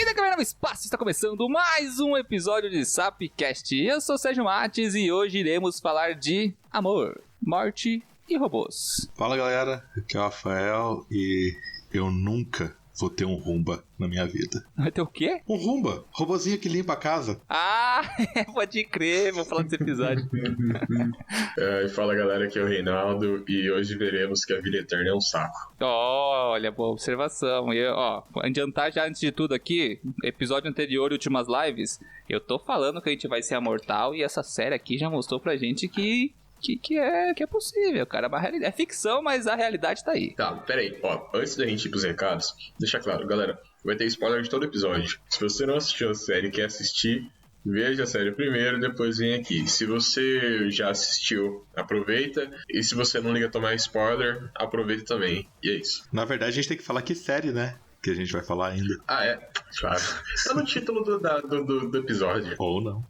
E da Caverna do Espaço está começando mais um episódio de Sapcast. Eu sou Sérgio Mates e hoje iremos falar de amor, morte e robôs. Fala galera, aqui é o Rafael e eu nunca vou ter um Roomba na minha vida. Vai ter o quê? Um Roomba, robozinho que limpa a casa. Ah, pode crer, vou falar desse episódio. Fala galera, aqui é o Reinaldo e hoje veremos que a vida eterna é um saco. Olha, boa observação. E, adiantar já antes de tudo aqui, episódio anterior e últimas lives, eu tô falando que a gente vai ser imortal e essa série aqui já mostrou pra gente que é possível, cara. É ficção, mas a realidade tá aí. Tá, peraí, antes da gente ir pros recados, deixa claro, galera, vai ter spoiler de todo episódio. Se você não assistiu a série e quer assistir, veja a série primeiro, depois vem aqui. Se você já assistiu, aproveita. E se você não liga a tomar spoiler, aproveita também. E é isso. Na verdade, a gente tem que falar que série, né? Que a gente vai falar ainda. Ah, é? Claro. Tá no título do episódio. Ou não.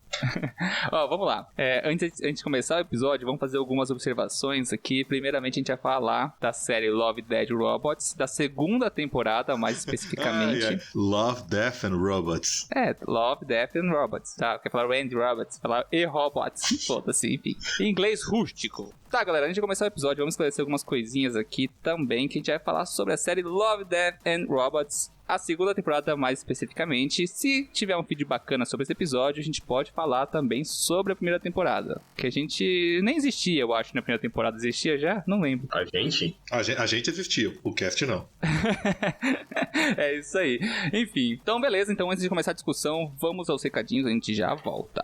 Vamos lá. Antes de começar o episódio, vamos fazer algumas observações aqui. Primeiramente, a gente vai falar da série Love, Death Robots, da segunda temporada, mais especificamente. Love, Death and Robots. Love, Death and Robots. Tá, quer falar Randy Robots, falar E-Robots. Foda-se, enfim. Em inglês rústico. Tá, galera, antes de começar o episódio, vamos esclarecer algumas coisinhas aqui também, que a gente vai falar sobre a série Love, Death and Robots, a segunda temporada mais especificamente. Se tiver um feed bacana sobre esse episódio, a gente pode falar também sobre a primeira temporada, que a gente nem existia, eu acho, na primeira temporada. Existia já? Não lembro. A gente? A gente existia, o cast não. É isso aí. Enfim, então beleza, então antes de começar a discussão, vamos aos recadinhos, a gente já volta.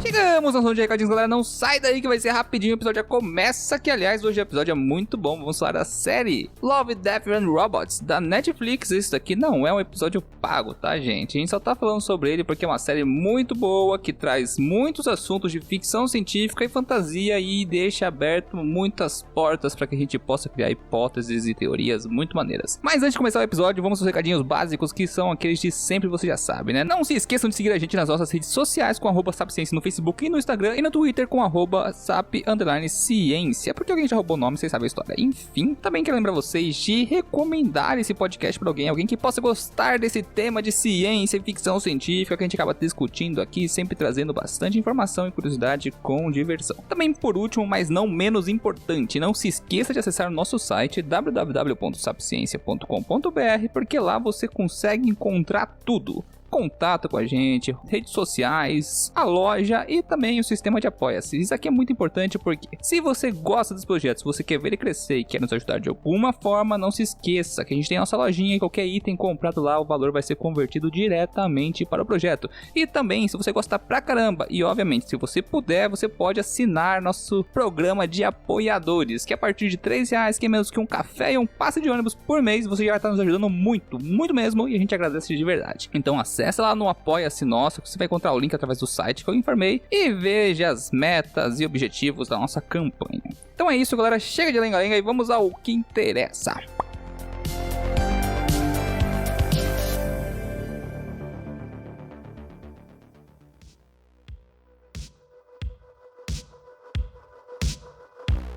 Chegamos ao som de recadinhos, galera. Não sai daí que vai ser rapidinho. O episódio já começa. Que, aliás, hoje o episódio é muito bom. Vamos falar da série Love, Death and Robots da Netflix. Isso daqui não é um episódio pago, tá, gente? A gente só tá falando sobre ele porque é uma série muito boa, que traz muitos assuntos de ficção científica e fantasia e deixa aberto muitas portas para que a gente possa criar hipóteses e teorias muito maneiras. Mas antes de começar o episódio, vamos aos recadinhos básicos, que são aqueles de sempre, você já sabe, né? Não se esqueçam de seguir a gente nas nossas redes sociais com @sapciência no Facebook e no Instagram, e no Twitter com @sap_ciência, porque alguém já roubou o nome, vocês sabem a história. Enfim, também quero lembrar vocês de recomendar esse podcast para alguém que possa gostar desse tema de ciência e ficção científica que a gente acaba discutindo aqui, sempre trazendo bastante informação e curiosidade com diversão. Também, por último, mas não menos importante, não se esqueça de acessar o nosso site www.sapciencia.com.br, porque lá você consegue encontrar tudo. Contato com a gente, redes sociais, a loja e também o sistema de apoia-se. Isso aqui é muito importante porque se você gosta dos projetos, você quer ver ele crescer e quer nos ajudar de alguma forma, não se esqueça que a gente tem a nossa lojinha e qualquer item comprado lá, o valor vai ser convertido diretamente para o projeto. E também, se você gostar pra caramba e obviamente, se você puder, você pode assinar nosso programa de apoiadores, que a partir de R$3, que é menos que um café e um passe de ônibus por mês, você já vai estar nos ajudando muito, muito mesmo, e a gente agradece de verdade. Então acessa lá no Apoia-se Nosso, que você vai encontrar o link através do site que eu informei, e veja as metas e objetivos da nossa campanha. Então é isso, galera, chega de lenga-lenga e vamos ao que interessa.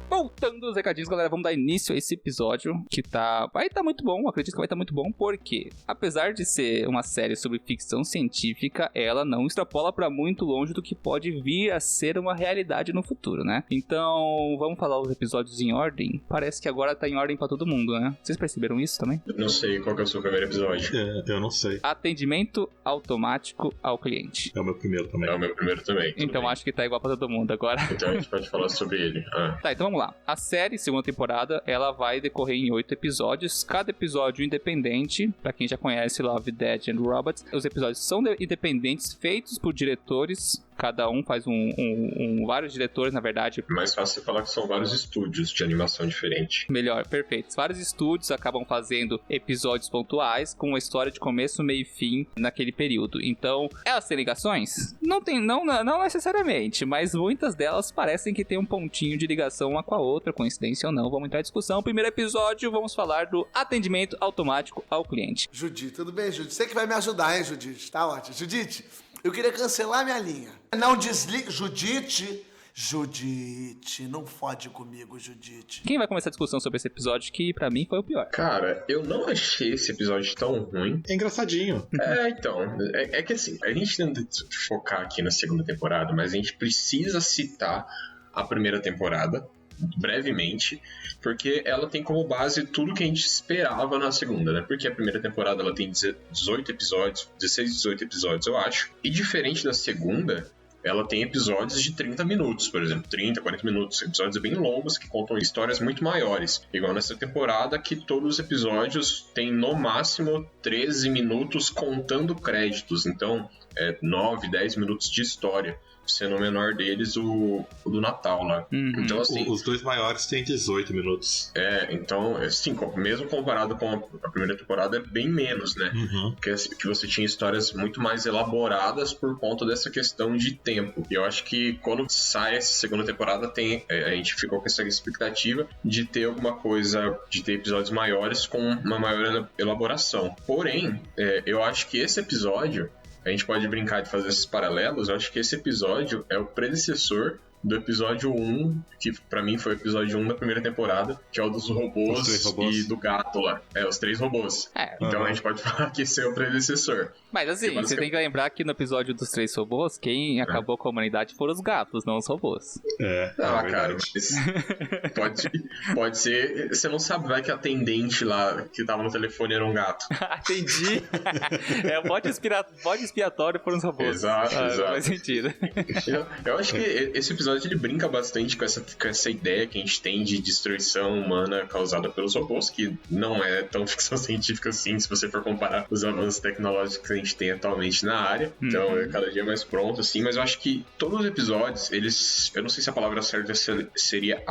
Voltando aos recadinhos, galera, vamos dar início a esse episódio que vai estar muito bom, acredito que vai estar muito bom, porque apesar de ser uma série sobre ficção científica, ela não extrapola para muito longe do que pode vir a ser uma realidade no futuro, né? Então, vamos falar os episódios em ordem. Parece que agora tá em ordem para todo mundo, né? Vocês perceberam isso também? Não sei qual que é o seu primeiro episódio. Eu não sei. Atendimento automático ao cliente. É o meu primeiro também. É o meu primeiro também. Então bem. Acho que tá igual para todo mundo agora. Então a gente pode falar sobre ele. Tá, então vamos lá. A série, segunda temporada, ela vai decorrer em 8 episódios, cada episódio independente. Pra quem já conhece Love, Death and Robots, os episódios são independentes, feitos por diretores Cada um faz vários diretores, na verdade. É mais fácil você falar que são vários estúdios de animação diferente. Melhor, perfeito. Vários estúdios acabam fazendo episódios pontuais com uma história de começo, meio e fim naquele período. Então, elas têm ligações? Não necessariamente, mas muitas delas parecem que tem um pontinho de ligação uma com a outra, coincidência ou não. Vamos entrar em discussão. Primeiro episódio, vamos falar do atendimento automático ao cliente. Judite, tudo bem, Judite? Você que vai me ajudar, hein, Judite? Tá ótimo. Judite, eu queria cancelar minha linha. Não desliga... Judite, não fode comigo, Judite. Quem vai começar a discussão sobre esse episódio, que pra mim foi o pior? Cara, eu não achei esse episódio tão ruim. É engraçadinho. Então, é que assim, a gente tenta focar aqui na segunda temporada, mas a gente precisa citar a primeira temporada, brevemente, porque ela tem como base tudo que a gente esperava na segunda, né? Porque a primeira temporada ela tem 18 episódios, 16, 18 episódios, eu acho. E diferente da segunda, ela tem episódios de 30 minutos, por exemplo, 30, 40 minutos, episódios bem longos que contam histórias muito maiores. Igual nessa temporada que todos os episódios têm no máximo 13 minutos contando créditos, então 9, 10 minutos de história, sendo o menor deles o do Natal lá. Então, assim, os dois maiores têm 18 minutos. Então, assim, mesmo comparado com a primeira temporada, é bem menos, né? Que você tinha histórias muito mais elaboradas por conta dessa questão de tempo. E eu acho que quando sai essa segunda temporada, a gente ficou com essa expectativa de ter alguma coisa, de ter episódios maiores com uma maior elaboração. Porém, eu acho que esse episódio, a gente pode brincar de fazer esses paralelos. Eu acho que esse episódio é o predecessor do episódio 1, que pra mim foi o episódio 1 da primeira temporada, que é o dos robôs e do gato lá. Os 3 robôs. Então a gente pode falar que esse é o predecessor. Mas assim, você tem que lembrar que no episódio dos 3 robôs, quem acabou com a humanidade foram os gatos, não os robôs. Cara, mas pode ser... Você não sabe, vai que a atendente lá que tava no telefone era um gato. Entendi. É o bode expiatório foram os robôs. Exato. Faz sentido. Eu acho que esse episódio ele brinca bastante com essa ideia que a gente tem de destruição humana causada pelos robôs, que não é tão ficção científica assim, se você for comparar os avanços tecnológicos que a gente tem atualmente na área. Então é cada dia mais pronto, assim, mas eu acho que todos os episódios, eu não sei se a palavra certa seria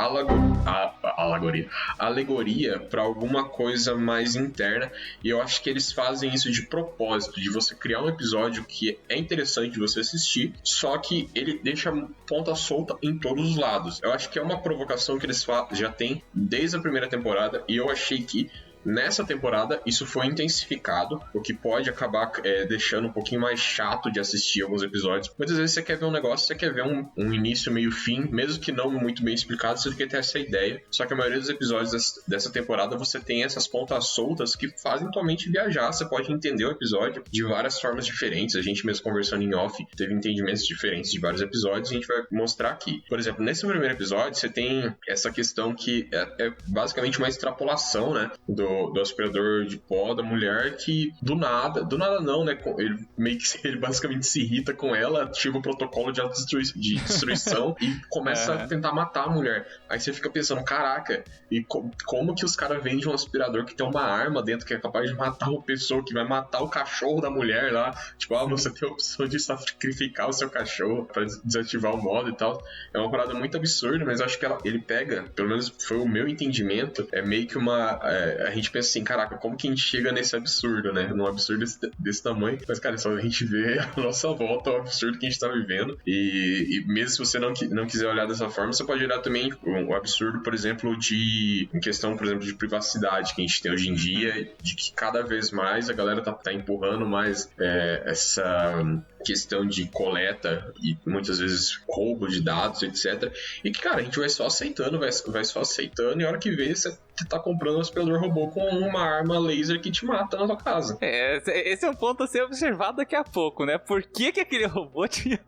alegoria para alguma coisa mais interna, e eu acho que eles fazem isso de propósito, de você criar um episódio que é interessante de você assistir, só que ele deixa ponta solta em todos os lados. Eu acho que é uma provocação que eles já têm desde a primeira temporada, e eu achei que nessa temporada isso foi intensificado, o que pode acabar deixando um pouquinho mais chato de assistir alguns episódios. Muitas vezes você quer ver um negócio, você quer ver um início, meio, fim, mesmo que não muito bem explicado, você quer ter essa ideia. Só que a maioria dos episódios dessa temporada você tem essas pontas soltas que fazem tua mente viajar. Você pode entender o episódio de várias formas diferentes. A gente mesmo conversando em off teve entendimentos diferentes de vários episódios, e a gente vai mostrar aqui. Por exemplo, nesse primeiro episódio você tem essa questão que é basicamente uma extrapolação, né, do aspirador de pó da mulher, que do nada não, né, ele basicamente se irrita com ela, ativa o protocolo de autodestruição e começa a tentar matar a mulher. Aí você fica pensando, caraca, e como que os caras vendem um aspirador que tem uma arma dentro que é capaz de matar uma pessoa, que vai matar o cachorro da mulher lá, tipo, você tem a opção de sacrificar o seu cachorro pra desativar o modo e tal. É uma parada muito absurda, mas eu acho que ele pega, pelo menos foi o meu entendimento, é meio que a gente pensa assim, caraca, como que a gente chega nesse absurdo, né? Num absurdo desse tamanho. Mas, cara, só a gente vê a nossa volta ao absurdo que a gente tá vivendo. E mesmo se você não quiser olhar dessa forma, você pode olhar também o absurdo, por exemplo, em questão, por exemplo, de privacidade que a gente tem hoje em dia, de que cada vez mais a galera tá empurrando mais essa questão de coleta e muitas vezes roubo de dados, etc. E que, cara, a gente vai só aceitando, e a hora que vê, você tá comprando um aspirador robô com uma arma laser que te mata na tua casa. Esse é um ponto a ser observado daqui a pouco, né? Por que aquele robô tinha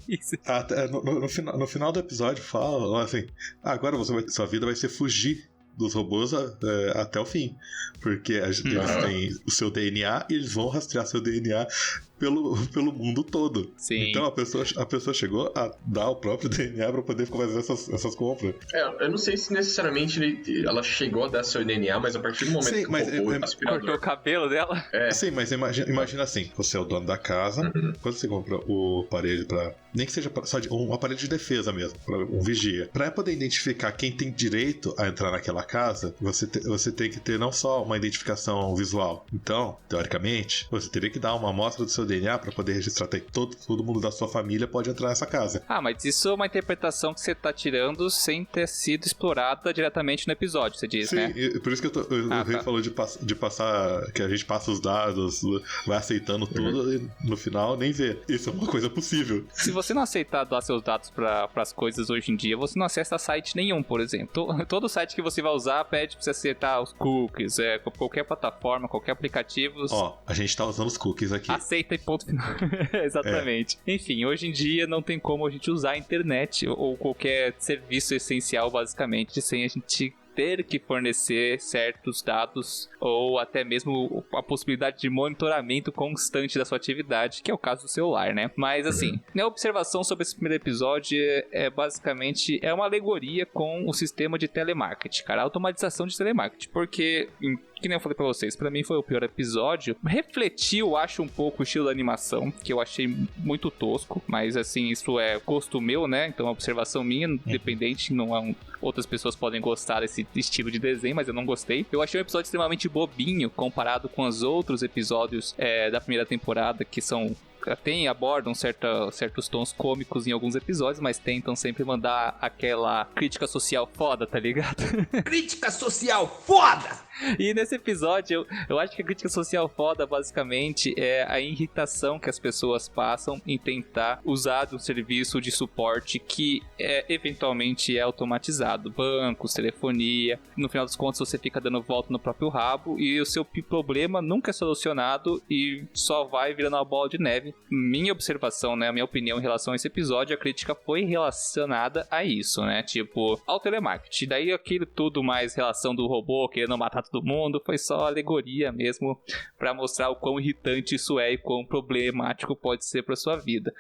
isso? No final do episódio fala assim, agora sua vida vai ser fugir dos robôs até o fim, porque eles têm o seu DNA e eles vão rastrear seu DNA pelo mundo todo. Sim. Então a pessoa chegou a dar o próprio DNA pra poder fazer essas compras. Eu não sei se necessariamente ela chegou a dar seu DNA, mas a partir do momento que o robô aspirador... Cortou o cabelo dela? Sim, mas imagina assim, você é o dono da casa, quando você compra o aparelho pra... Nem que seja só um aparelho de defesa mesmo, pra um vigia. Pra poder identificar quem tem direito a entrar naquela casa, você tem que ter não só uma identificação visual. Então, teoricamente, você teria que dar uma amostra do seu DNA pra poder registrar que todo mundo da sua família pode entrar nessa casa. Mas isso é uma interpretação que você tá tirando sem ter sido explorada diretamente no episódio, você diz, né? Sim, por isso que o Rei falou de passar, que a gente passa os dados, vai aceitando tudo e no final nem vê. Isso é uma coisa possível. Se você não aceitar dar seus dados para as coisas hoje em dia, você não acessa site nenhum, por exemplo. Todo site que você vai usar pede pra você aceitar os cookies, qualquer plataforma, qualquer aplicativo. A gente tá usando os cookies aqui. Aceita e ponto final. Exatamente. Enfim, hoje em dia não tem como a gente usar a internet ou qualquer serviço essencial, basicamente, sem a gente ter que fornecer certos dados ou até mesmo a possibilidade de monitoramento constante da sua atividade, que é o caso do celular, né? Mas assim, minha observação sobre esse primeiro episódio basicamente uma alegoria com o sistema de telemarketing, cara, a automatização de telemarketing, porque que nem eu falei pra vocês, pra mim foi o pior episódio. Refletiu, acho, um pouco o estilo da animação, que eu achei muito tosco, mas assim, isso é gosto meu, né? Então é uma observação minha, independente, não é outras pessoas podem gostar desse estilo de desenho, mas eu não gostei. Eu achei um episódio extremamente bobinho comparado com os outros episódios da primeira temporada, que abordam certos tons cômicos em alguns episódios, mas tentam sempre mandar aquela crítica social foda, tá ligado? Crítica social foda! E nesse episódio, eu acho que a crítica social foda, basicamente, é a irritação que as pessoas passam em tentar usar um serviço de suporte que eventualmente é automatizado. Bancos, telefonia, no final dos contos você fica dando volta no próprio rabo e o seu problema nunca é solucionado e só vai virando uma bola de neve. Minha observação, né, a minha opinião em relação a esse episódio, a crítica foi relacionada a isso, né, tipo, ao telemarketing. Daí aquilo tudo mais relação do robô querendo matar todo mundo, foi só alegoria mesmo pra mostrar o quão irritante isso é e quão problemático pode ser pra sua vida.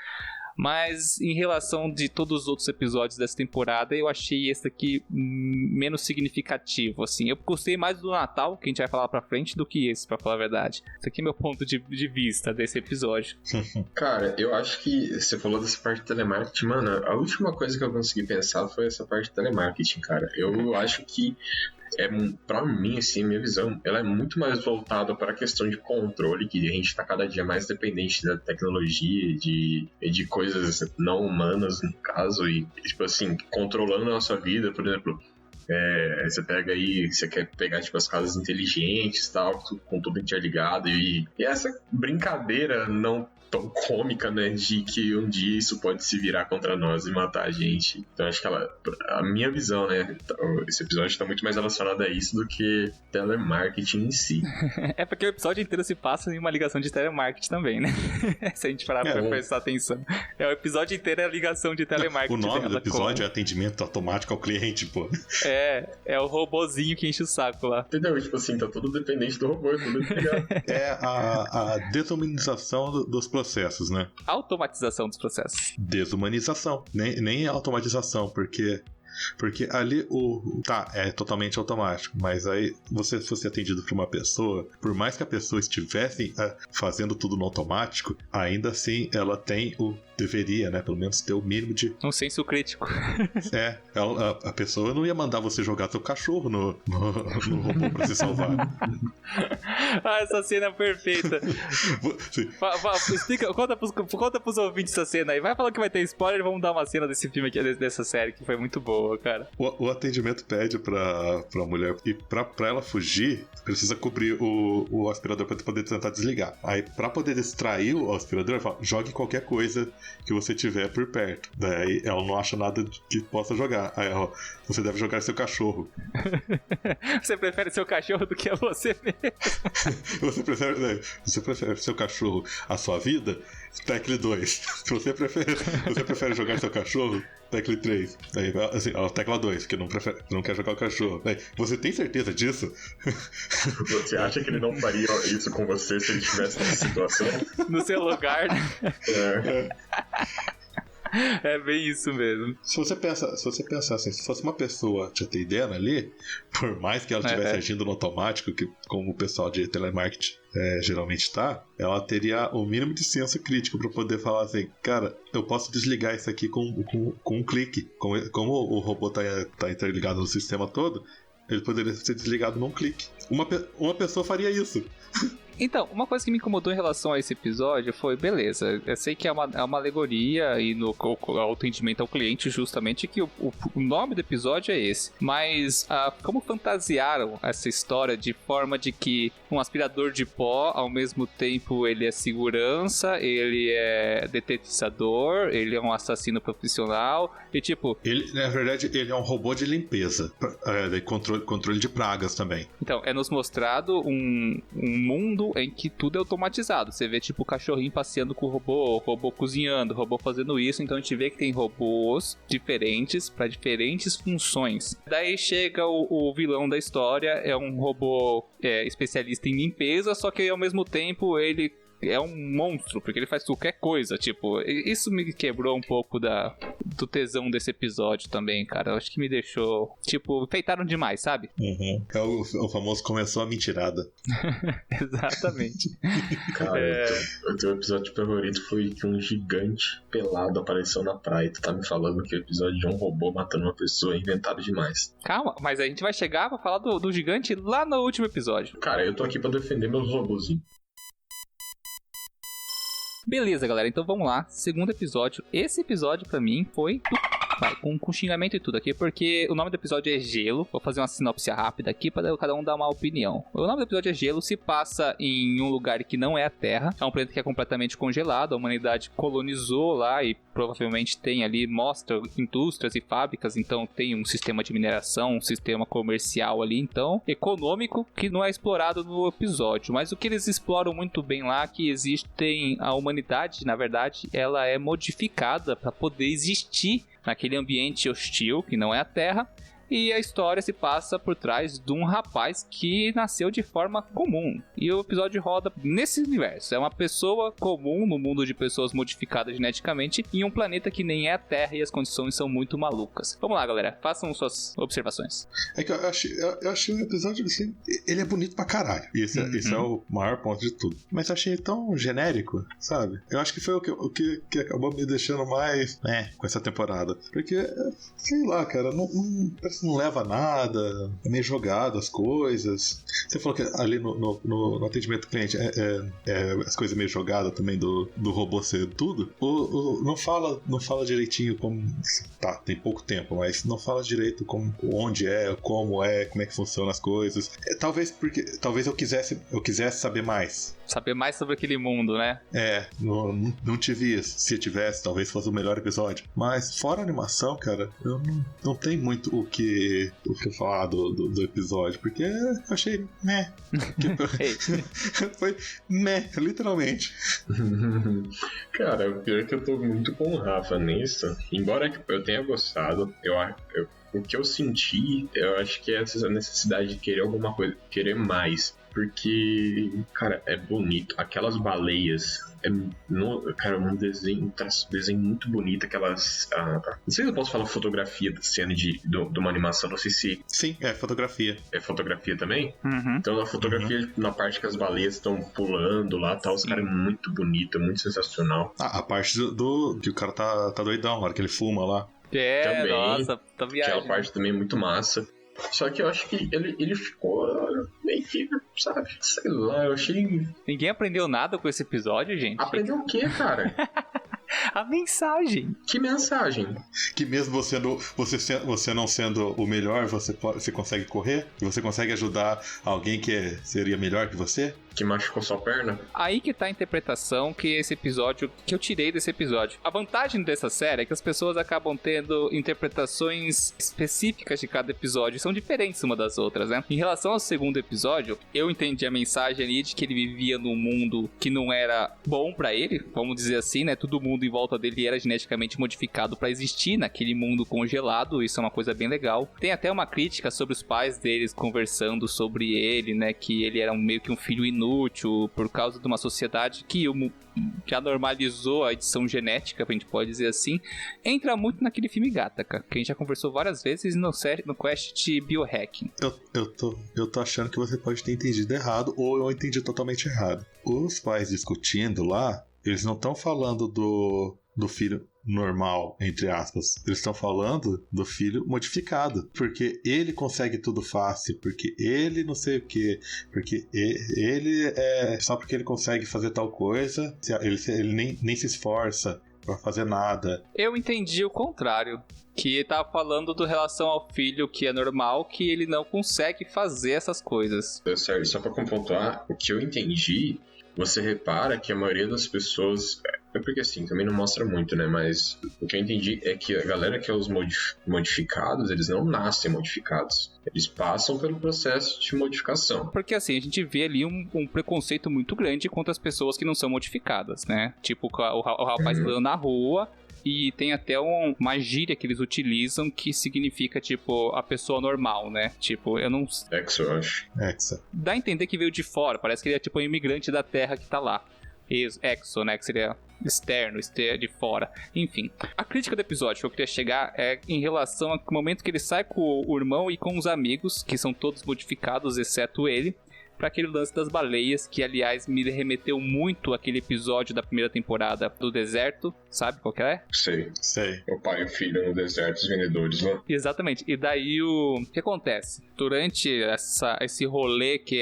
Mas em relação de todos os outros episódios dessa temporada, eu achei esse aqui menos significativo, assim. Eu gostei mais do Natal, que a gente vai falar pra frente, do que esse, pra falar a verdade. Esse aqui é meu ponto de vista desse episódio. Cara, eu acho que você falou dessa parte de telemarketing, mano, a última coisa que eu consegui pensar foi essa parte de telemarketing, cara. Eu acho que pra mim, assim, minha visão, ela é muito mais voltada para a questão de controle, que a gente tá cada dia mais dependente da tecnologia e de coisas não humanas, no caso, e, tipo assim, controlando a nossa vida, por exemplo. Você pega aí, você quer pegar tipo as casas inteligentes, tal, com tudo interligado, e essa brincadeira não tão cômica, né, de que um dia isso pode se virar contra nós e matar a gente. Então acho que a minha visão, né, esse episódio tá muito mais relacionado a isso do que telemarketing em si. É porque o episódio inteiro se passa em uma ligação de telemarketing também, né? Se a gente parar pra prestar atenção. O episódio inteiro é a ligação de telemarketing. O nome do episódio é atendimento automático ao cliente, pô. É o robozinho que enche o saco lá. Entendeu? Tipo assim, tá tudo dependente do robô, tudo ligado. É a desumanização dos processos, né? Automatização dos processos. Desumanização. Nem automatização, porque ali é totalmente automático, mas aí você fosse atendido por uma pessoa, por mais que a pessoa estivesse fazendo tudo no automático, ainda assim ela deveria, né, pelo menos ter o mínimo de... Um senso crítico. A pessoa não ia mandar você jogar seu cachorro no robô pra se salvar. Essa cena é perfeita. Explica, conta pros ouvintes essa cena aí. Vai falar que vai ter spoiler, vamos dar uma cena desse filme aqui, dessa série, que foi muito boa, cara. O atendimento pede pra mulher, e pra ela fugir, precisa cobrir o aspirador pra poder tentar desligar. Aí, pra poder distrair o aspirador, ela fala, jogue qualquer coisa que você tiver por perto. Daí ela não acha nada que possa jogar. Aí ela, você deve jogar seu cachorro. Você prefere seu cachorro do que a você mesmo. Você prefere seu cachorro à sua vida? tecle 2. Se você prefere jogar seu cachorro, tecle 3. Aí, assim, tecla 2, que não quer jogar o cachorro. Aí, você tem certeza disso? Você acha que ele não faria isso com você se ele estivesse nessa situação? No seu lugar, né? É. É bem isso mesmo. Se você pensar assim, se fosse uma pessoa te atendendo ali, por mais que ela estivesse agindo no automático, que, como o pessoal de telemarketing geralmente tá, ela teria o mínimo de senso crítico para poder falar assim, cara, eu posso desligar isso aqui com um clique. Como o robô tá interligado no sistema todo, ele poderia ser desligado num clique. Uma pessoa faria isso. Então, uma coisa que me incomodou em relação a esse episódio foi, beleza, eu sei que é uma alegoria e no atendimento ao cliente, justamente, que o nome do episódio é esse. Mas como fantasiaram essa história de forma de que um aspirador de pó, ao mesmo tempo, ele é segurança, ele é detetizador, ele é um assassino profissional, e tipo... Ele, na verdade, ele é um robô de limpeza, controle de pragas também. Então, é nos mostrado um mundo em que tudo é automatizado. Você vê tipo o cachorrinho passeando com o robô cozinhando, o robô fazendo isso. Então a gente vê que tem robôs diferentes para diferentes funções. Daí chega o vilão da história, é um robô especialista em limpeza, só que ao mesmo tempo ele é um monstro, porque ele faz qualquer coisa, tipo, isso me quebrou um pouco do tesão desse episódio também, cara. Eu acho que me deixou, tipo, feitaram demais, sabe? Uhum. É o famoso começou a mentirada. Exatamente. Cara, o teu episódio favorito foi que um gigante pelado apareceu na praia. Tu tá me falando que o episódio de um robô matando uma pessoa é inventado demais. Calma, mas a gente vai chegar pra falar do gigante lá no último episódio. Cara, eu tô aqui pra defender meus robôzinhos. Beleza, galera, então vamos lá. Segundo episódio. Esse episódio pra mim foi com xingamento e tudo aqui, porque o nome do episódio é Gelo. Vou fazer uma sinopse rápida aqui para cada um dar uma opinião. O nome do episódio é Gelo, se passa em um lugar que não é a Terra. É um planeta que é completamente congelado. A humanidade colonizou lá e provavelmente tem ali, mostra indústrias e fábricas, então tem um sistema de mineração, um sistema comercial ali, então, econômico, que não é explorado no episódio. Mas o que eles exploram muito bem lá é que existem, a humanidade, na verdade, ela é modificada para poder existir naquele ambiente hostil, que não é a Terra, e a história se passa por trás de um rapaz que nasceu de forma comum. E o episódio roda nesse universo. É uma pessoa comum no mundo de pessoas modificadas geneticamente em um planeta que nem é a Terra e as condições são muito malucas. Vamos lá, galera. Façam suas observações. É que eu achei o episódio assim, ele é bonito pra caralho. E esse é o maior ponto de tudo. Mas eu achei tão genérico, sabe? Eu acho que foi o que acabou me deixando mais, com essa temporada. Porque, sei lá, cara, não leva a nada, é meio jogado as coisas. Você falou que ali no atendimento do cliente as coisas meio jogadas também do robô ser tudo. Não fala direitinho como. Tá, tem pouco tempo, mas não fala direito onde como é que funcionam as coisas. Talvez eu quisesse saber mais. Saber mais sobre aquele mundo, né? Não tive isso. Se tivesse, talvez fosse o melhor episódio. Mas fora a animação, cara, eu não tem muito o que falar do episódio, porque eu achei foi literalmente. Cara, o pior é que eu tô muito com o Rafa nisso. Embora eu tenha gostado, o que eu senti, eu acho que é essa necessidade de querer alguma coisa, querer mais. Porque, cara, é bonito. Aquelas baleias, cara, um desenho muito bonito. Aquelas. Não sei se eu posso falar fotografia da cena de uma animação, não sei se. Sim, é fotografia. É fotografia também? Uhum. Então, a fotografia na parte que as baleias estão pulando lá e tal, os caras é muito bonito, é muito sensacional. A parte do que o cara tá doidão, na hora que ele fuma lá. Também, nossa, tá viagem. Aquela parte também é muito massa. Só que eu acho que ele ficou meio que, sabe, sei lá, eu achei... Ninguém aprendeu nada com esse episódio, gente? Aprendeu o quê, cara? A mensagem. Que mensagem? Que mesmo você não sendo o melhor, você consegue correr? E você consegue ajudar alguém que seria melhor que você? que machucou sua perna? Aí que tá a interpretação que eu tirei desse episódio. A vantagem dessa série é que as pessoas acabam tendo interpretações específicas de cada episódio, são diferentes uma das outras, né? Em relação ao segundo episódio, eu entendi a mensagem ali de que ele vivia num mundo que não era bom pra ele, vamos dizer assim, né? Todo mundo em volta dele era geneticamente modificado pra existir naquele mundo congelado, isso é uma coisa bem legal. Tem até uma crítica sobre os pais deles conversando sobre ele, né? Que ele era meio que um filho inútil por causa de uma sociedade que já normalizou a edição genética, a gente pode dizer assim. Entra muito naquele filme Gattaca, que a gente já conversou várias vezes no Quest de Biohacking. Eu tô achando que você pode ter entendido errado, ou eu entendi totalmente errado. Os pais discutindo lá, eles não estão falando do filho normal, entre aspas. Eles estão falando do filho modificado. Porque ele consegue tudo fácil. Porque ele não sei o que. Porque ele é... Só porque ele consegue fazer tal coisa, ele nem se esforça pra fazer nada. Eu entendi o contrário. Que tava falando do relação ao filho, que é normal, que ele não consegue fazer essas coisas. Sério, só pra pontuar, o que eu entendi, você repara que a maioria das pessoas... É porque assim, também não mostra muito, né? Mas o que eu entendi é que a galera que é os modificados, eles não nascem modificados. Eles passam pelo processo de modificação. Porque assim, a gente vê ali um preconceito muito grande contra as pessoas que não são modificadas, né? Tipo, o rapaz andando na rua... E tem até uma gíria que eles utilizam que significa, tipo, a pessoa normal, né? Tipo, eu não... Exo, eu acho. Exo. Dá a entender que veio de fora, parece que ele é tipo um imigrante da terra que tá lá. Exo, né? Que seria externo, de fora. Enfim, a crítica do episódio que eu queria chegar é em relação ao momento que ele sai com o irmão e com os amigos, que são todos modificados, exceto ele, para aquele lance das baleias, que aliás me remeteu muito àquele episódio da primeira temporada do deserto, sabe qual que é? Sei. O pai e o filho no deserto, os vendedores, né? Exatamente. E daí o que acontece? Durante esse rolê que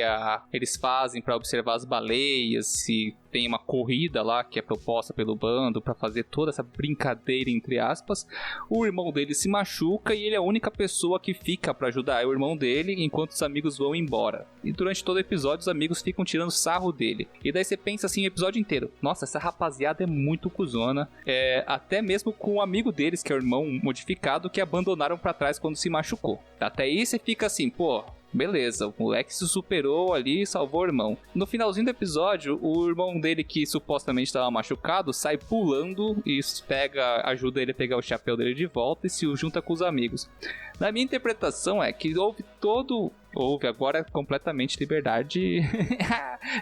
eles fazem para observar as baleias, se tem uma corrida lá que é proposta pelo bando para fazer toda essa brincadeira entre aspas, o irmão dele se machuca e ele é a única pessoa que fica para ajudar o irmão dele enquanto os amigos vão embora. E durante todo o episódio os amigos ficam tirando sarro dele. E daí você pensa assim o episódio inteiro, nossa, essa rapaziada é muito cuzona, até mesmo com o amigo deles, que é o irmão modificado, que abandonaram para trás quando se machucou. Até aí você fica assim, pô, beleza, o moleque se superou ali e salvou o irmão. No finalzinho do episódio, o irmão dele, que supostamente estava machucado, sai pulando e ajuda ele a pegar o chapéu dele de volta e se junta com os amigos. Na minha interpretação é que houve agora completamente liberdade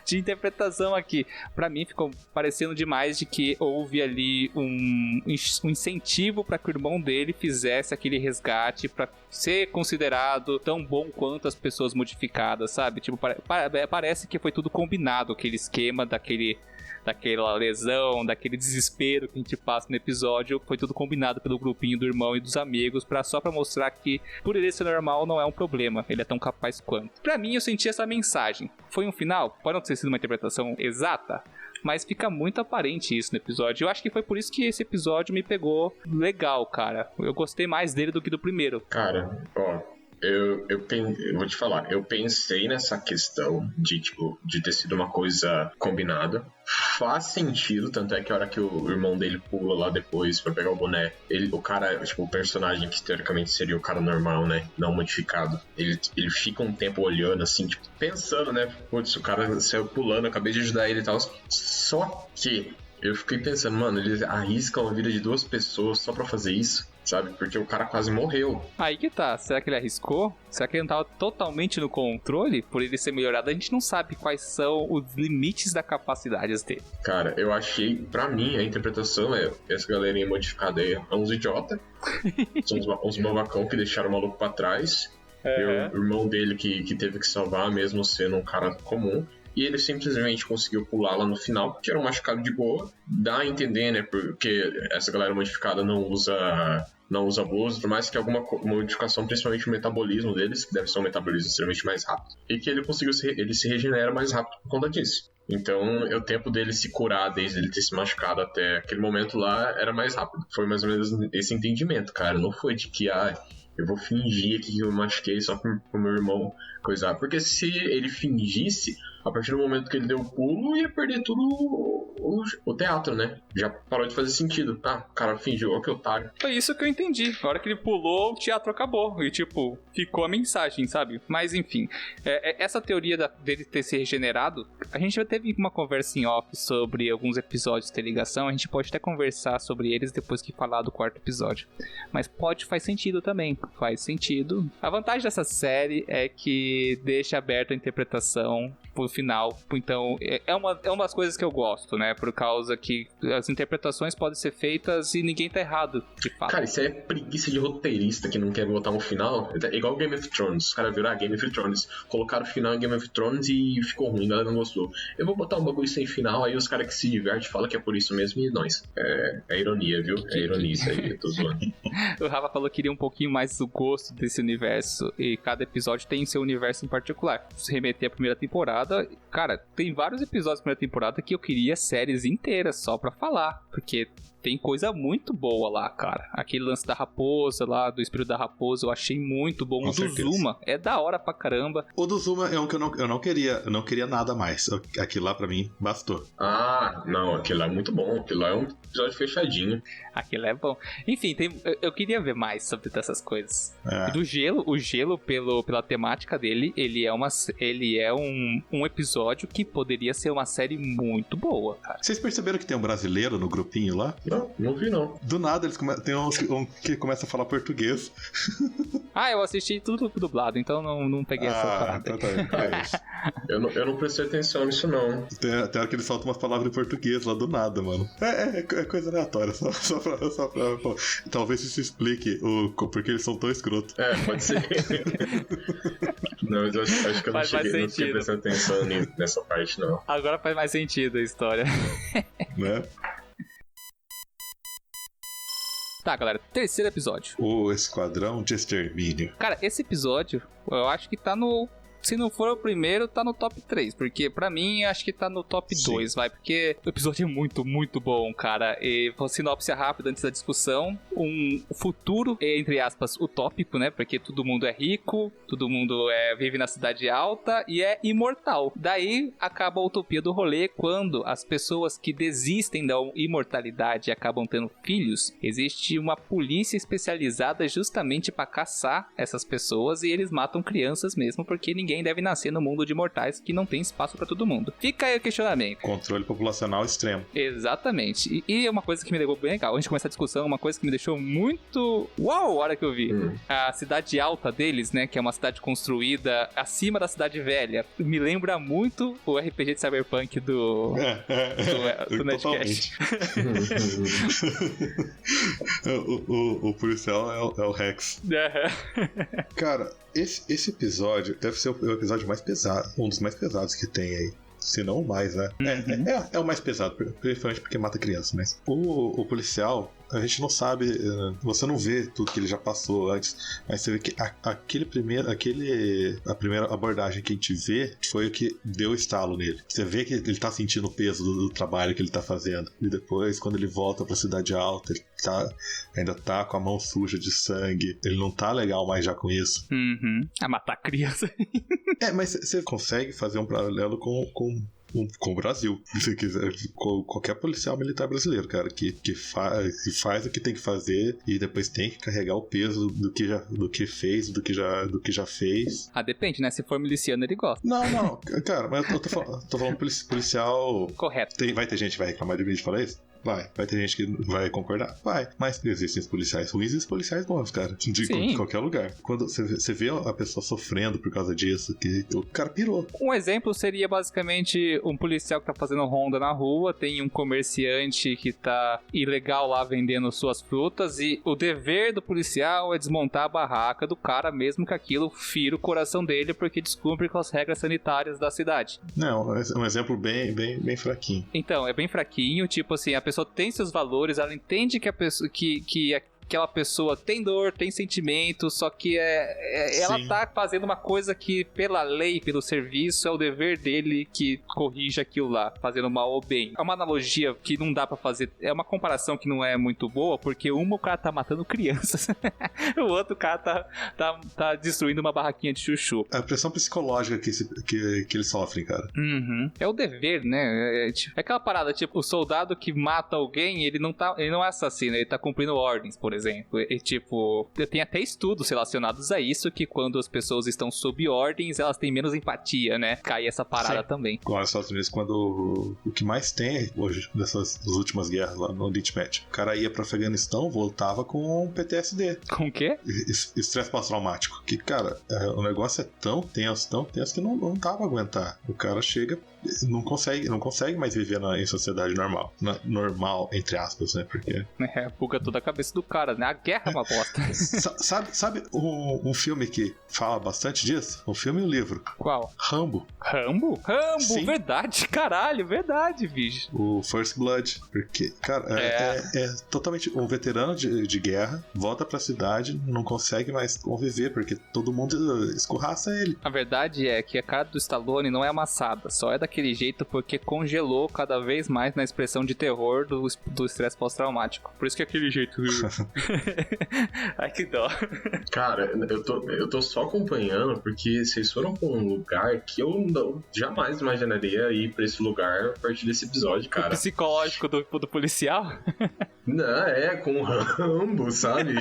de interpretação aqui. Pra mim ficou parecendo demais de que houve ali um incentivo para que o irmão dele fizesse aquele resgate pra ser considerado tão bom quanto as pessoas modificadas, sabe? Tipo, parece que foi tudo combinado, aquele esquema daquela lesão, daquele desespero que a gente passa no episódio, foi tudo combinado pelo grupinho do irmão e dos amigos, só pra mostrar que por ele ser normal não é um problema, ele é tão capaz quanto. Pra mim eu senti essa mensagem. Foi um final, pode não ter sido uma interpretação exata, mas fica muito aparente isso no episódio. Eu acho que foi por isso que esse episódio me pegou legal, cara. Eu gostei mais dele do que do primeiro. Cara, ó... Eu vou te falar, eu pensei nessa questão de ter sido uma coisa combinada. Faz sentido, tanto é que a hora que o irmão dele pula lá depois pra pegar o boné, o cara, tipo, o personagem que teoricamente seria o cara normal, né, não modificado, ele fica um tempo olhando assim, tipo, pensando, né, putz, o cara saiu pulando, eu acabei de ajudar ele e tal, só que eu fiquei pensando, mano, eles arriscam a vida de duas pessoas só pra fazer isso, sabe? Porque o cara quase morreu. Aí que tá, será que ele arriscou? Será que ele não tava totalmente no controle? Por ele ser melhorado, a gente não sabe quais são os limites da capacidade dele. Cara, eu achei, pra mim, a interpretação é essa galerinha modificada aí é uns idiota, são uns babacão que deixaram o maluco pra trás, e o irmão dele que teve que salvar, mesmo sendo um cara comum. E ele simplesmente conseguiu pular lá no final, porque era um machucado de boa. Dá a entender, né? Porque essa galera modificada não usa blues, por mais que alguma modificação, principalmente o metabolismo deles, que deve ser um metabolismo extremamente mais rápido. E que ele ele se regenera mais rápido por conta disso. Então, o tempo dele se curar, desde ele ter se machucado até aquele momento lá, era mais rápido. Foi mais ou menos esse entendimento, cara. Não foi de que, eu vou fingir aqui que eu machuquei só pro meu irmão coisar. Porque se ele fingisse, a partir do momento que ele deu o pulo, ia perder tudo o teatro, né? Já parou de fazer sentido. Ah, o cara fingiu, ó que otário. Foi isso que eu entendi. Na hora que ele pulou, o teatro acabou. E, tipo, ficou a mensagem, sabe? Mas, enfim. Essa teoria dele ter se regenerado, a gente já teve uma conversa em off sobre alguns episódios de ter ligação. A gente pode até conversar sobre eles depois que falar do 4º episódio. Mas faz sentido também. Faz sentido. A vantagem dessa série é que deixa aberta a interpretação pro final. Então, é uma das coisas que eu gosto, né? Por causa que as interpretações podem ser feitas e ninguém tá errado, de fato. Cara, isso aí é preguiça de roteirista que não quer botar um final. É igual Game of Thrones. Os caras viram Game of Thrones. Colocaram o final em Game of Thrones e ficou ruim, a galera não gostou. Eu vou botar um bagulho sem final, aí os caras que se divertem falam que é por isso mesmo e nós. É ironia, viu? É ironia isso aí, eu tô zoando. O Rafa falou que queria um pouquinho mais do gosto desse universo e cada episódio tem seu universo em particular. Se remeter à primeira temporada, cara, tem vários episódios da primeira temporada que eu queria séries inteiras só pra falar, porque tem coisa muito boa lá, cara. Aquele lance da raposa lá, do espírito da raposa, eu achei muito bom. O do Zuma é da hora pra caramba. O do Zuma é um que eu não queria nada mais. Aquilo lá pra mim bastou. Ah, não, aquilo lá é muito bom. Aquilo lá é um episódio fechadinho. Aquilo é bom. Enfim, eu queria ver mais sobre essas coisas. É. Do gelo, o gelo, pela temática dele, ele é um episódio que poderia ser uma série muito boa, cara. Vocês perceberam que tem um brasileiro no grupinho lá? Não vi não. Do nada eles tem um que começa a falar português. Ah, eu assisti tudo dublado, então não peguei essa parada. Então é isso. Eu não prestei atenção nisso não. Tem hora que eles soltam umas palavras em português lá do nada, mano. É coisa aleatória, só pra talvez isso explique porque eles são tão escrotos. Pode ser. Não, mas eu acho que eu não fiquei prestando atenção nessa parte, não. Agora faz mais sentido a história. Né? Tá, galera, 3º episódio. O Esquadrão de Extermínio. Cara, esse episódio, eu acho que tá no... Se não for o primeiro, tá no top 3. Porque pra mim, acho que tá no top 2, vai. Porque o episódio é muito, muito bom, cara. E sinopse rápida antes da discussão. Um futuro, entre aspas, utópico, né? Porque todo mundo é rico, todo mundo vive na cidade alta e é imortal. Daí, acaba a utopia do rolê quando as pessoas que desistem da imortalidade e acabam tendo filhos. Existe uma polícia especializada justamente pra caçar essas pessoas e eles matam crianças mesmo, porque ninguém deve nascer no mundo de mortais que não tem espaço pra todo mundo. Fica aí o questionamento. Controle populacional extremo. Exatamente. E uma coisa que me levou bem legal, antes de começar a discussão, uma coisa que me deixou muito... Uau! A hora que eu vi. A cidade alta deles, né, que é uma cidade construída acima da cidade velha, me lembra muito o RPG de Cyberpunk do Nerdcast. O policial é o Rex. Cara, esse episódio deve ser o episódio mais pesado, um dos mais pesados que tem aí. Se não o mais, né? É o mais pesado, principalmente porque mata criança, mas o policial, a gente não sabe, você não vê tudo que ele já passou antes, mas você vê que a primeira abordagem que a gente vê foi o que deu o estalo nele. Você vê que ele tá sentindo o peso do trabalho que ele tá fazendo. E depois, quando ele volta pra Cidade Alta, ele ainda tá com a mão suja de sangue. Ele não tá legal mais já com isso. A matar criança. Mas você consegue fazer um paralelo com o Brasil, se você quiser, qualquer policial militar brasileiro, cara, que faz o que tem que fazer e depois tem que carregar o peso do que fez, do que já fez. Depende, né? Se for miliciano, ele gosta. Não, cara, mas eu tô falando policial. Correto. Vai ter gente que vai reclamar de mim de falar isso? Vai ter gente que vai concordar? Vai. Mas existem os policiais ruins e os policiais bons, cara. De qualquer lugar. Quando você vê a pessoa sofrendo por causa disso, que o cara pirou. Um exemplo seria basicamente um policial que tá fazendo ronda na rua, tem um comerciante que tá ilegal lá vendendo suas frutas e o dever do policial é desmontar a barraca do cara, mesmo que aquilo fira o coração dele porque descumpre com as regras sanitárias da cidade. Não, é um exemplo bem fraquinho. Então, é bem fraquinho, tipo assim, a pessoa tem seus valores, ela entende que a pessoa que aquela pessoa tem dor, tem sentimento, só que ela Sim. tá fazendo uma coisa que pela lei, pelo serviço, é o dever dele que corrija aquilo lá, fazendo mal ou bem. É uma analogia que não dá pra fazer, é uma comparação que não é muito boa, porque o cara tá matando crianças, o outro cara tá destruindo uma barraquinha de chuchu. A pressão psicológica que eles sofrem, cara. Uhum. É o dever, né? É aquela parada, tipo, o soldado que mata alguém, ele não é assassino, ele tá cumprindo ordens, por exemplo. E tipo, tem até estudos relacionados a isso, que quando as pessoas estão sob ordens, elas têm menos empatia, né? Cai essa parada também. Lá nos Estados Unidos, quando o que mais tem hoje, nessas últimas guerras lá no Deathmatch, o cara ia pro Afeganistão, voltava com PTSD. Com o quê? Estresse pós-traumático. Que, cara, o negócio é tão tenso que não dá pra aguentar. O cara chega, não consegue mais viver em sociedade normal. Normal, entre aspas, né? Porque... buga toda a cabeça do cara, né? A guerra é uma bosta. Sabe um filme que fala bastante disso? Um filme e um livro. Qual? Rambo. Rambo? Sim. Verdade, caralho, verdade, bicho. O First Blood. Porque, cara, é totalmente um veterano de guerra, volta pra cidade, não consegue mais conviver, porque todo mundo escorraça ele. A verdade é que a cara do Stallone não é amassada, só é daquele jeito porque congelou cada vez mais na expressão de terror do estresse pós-traumático. Por isso que é aquele jeito. Ai, que dó. Cara, eu tô só acompanhando porque vocês foram pra um lugar que eu jamais imaginaria ir pra esse lugar a partir desse episódio, cara. O psicológico do policial? Não, com o Rambo, sabe?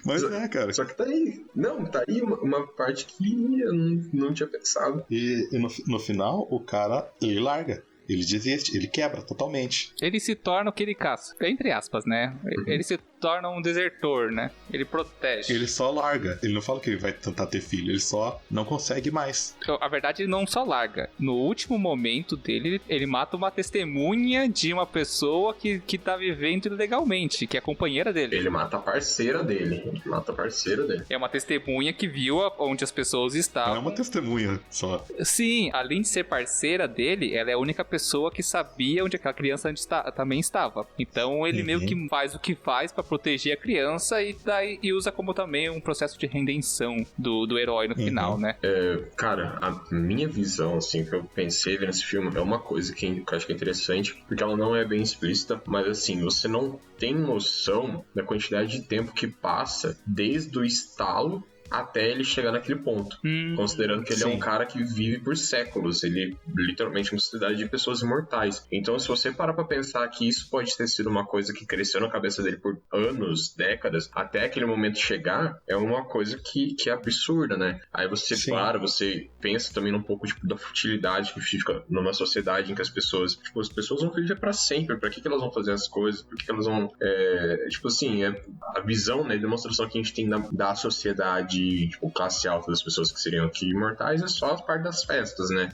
Mas cara. Só que tá aí. Não, tá aí uma parte que eu não tinha pensado. E no final, o cara, ele larga. Ele desiste, ele quebra totalmente. Ele se torna o que ele caça. Entre aspas, né? Ele se torna um desertor, né? Ele protege. Ele só larga. Ele não fala que ele vai tentar ter filho. Ele só não consegue mais. A verdade, ele não só larga. No último momento dele, ele mata uma testemunha de uma pessoa que tá vivendo ilegalmente, que é a companheira dele. Ele mata a parceira dele. É uma testemunha que viu onde as pessoas estavam. Não é uma testemunha só. Sim, além de ser parceira dele, ela é a única pessoa que sabia onde aquela criança também estava. Então ele meio que faz o que faz pra proteger a criança e usa como também um processo de redenção do herói no final, né? Cara, a minha visão, assim, que eu pensei vendo esse filme é uma coisa que eu acho que é interessante, porque ela não é bem explícita, mas assim, você não tem noção da quantidade de tempo que passa desde o estalo até ele chegar naquele ponto, considerando que ele é um cara que vive por séculos, ele literalmente é uma sociedade de pessoas imortais. Então, se você parar pra pensar que isso pode ter sido uma coisa que cresceu na cabeça dele por anos, décadas, até aquele momento chegar, é uma coisa que é absurda, né? Aí você você pensa também um pouco da futilidade que fica numa sociedade em que as pessoas vão viver pra sempre, pra que elas vão fazer as coisas, por que elas vão a visão, né, a demonstração que a gente tem da sociedade classe alta das pessoas que seriam aqui imortais é só as partes das festas, né?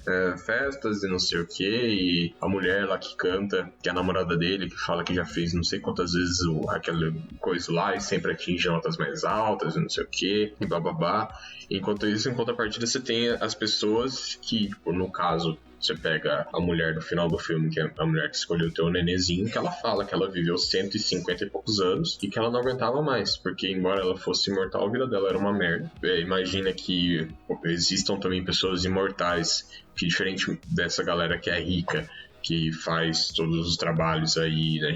Festas e não sei o que, e a mulher lá que canta, que é a namorada dele, que fala que já fez não sei quantas vezes aquela coisa lá e sempre atinge notas mais altas e não sei o que, e bababá. Enquanto isso, em contrapartida, você tem as pessoas que, no caso, você pega a mulher do final do filme, que é a mulher que escolheu ter o nenenzinho, que ela fala que ela viveu 150 e poucos anos e que ela não aguentava mais, porque embora ela fosse imortal, a vida dela era uma merda. Imagina que existam também pessoas imortais, que diferente dessa galera que é rica, que faz todos os trabalhos aí, né?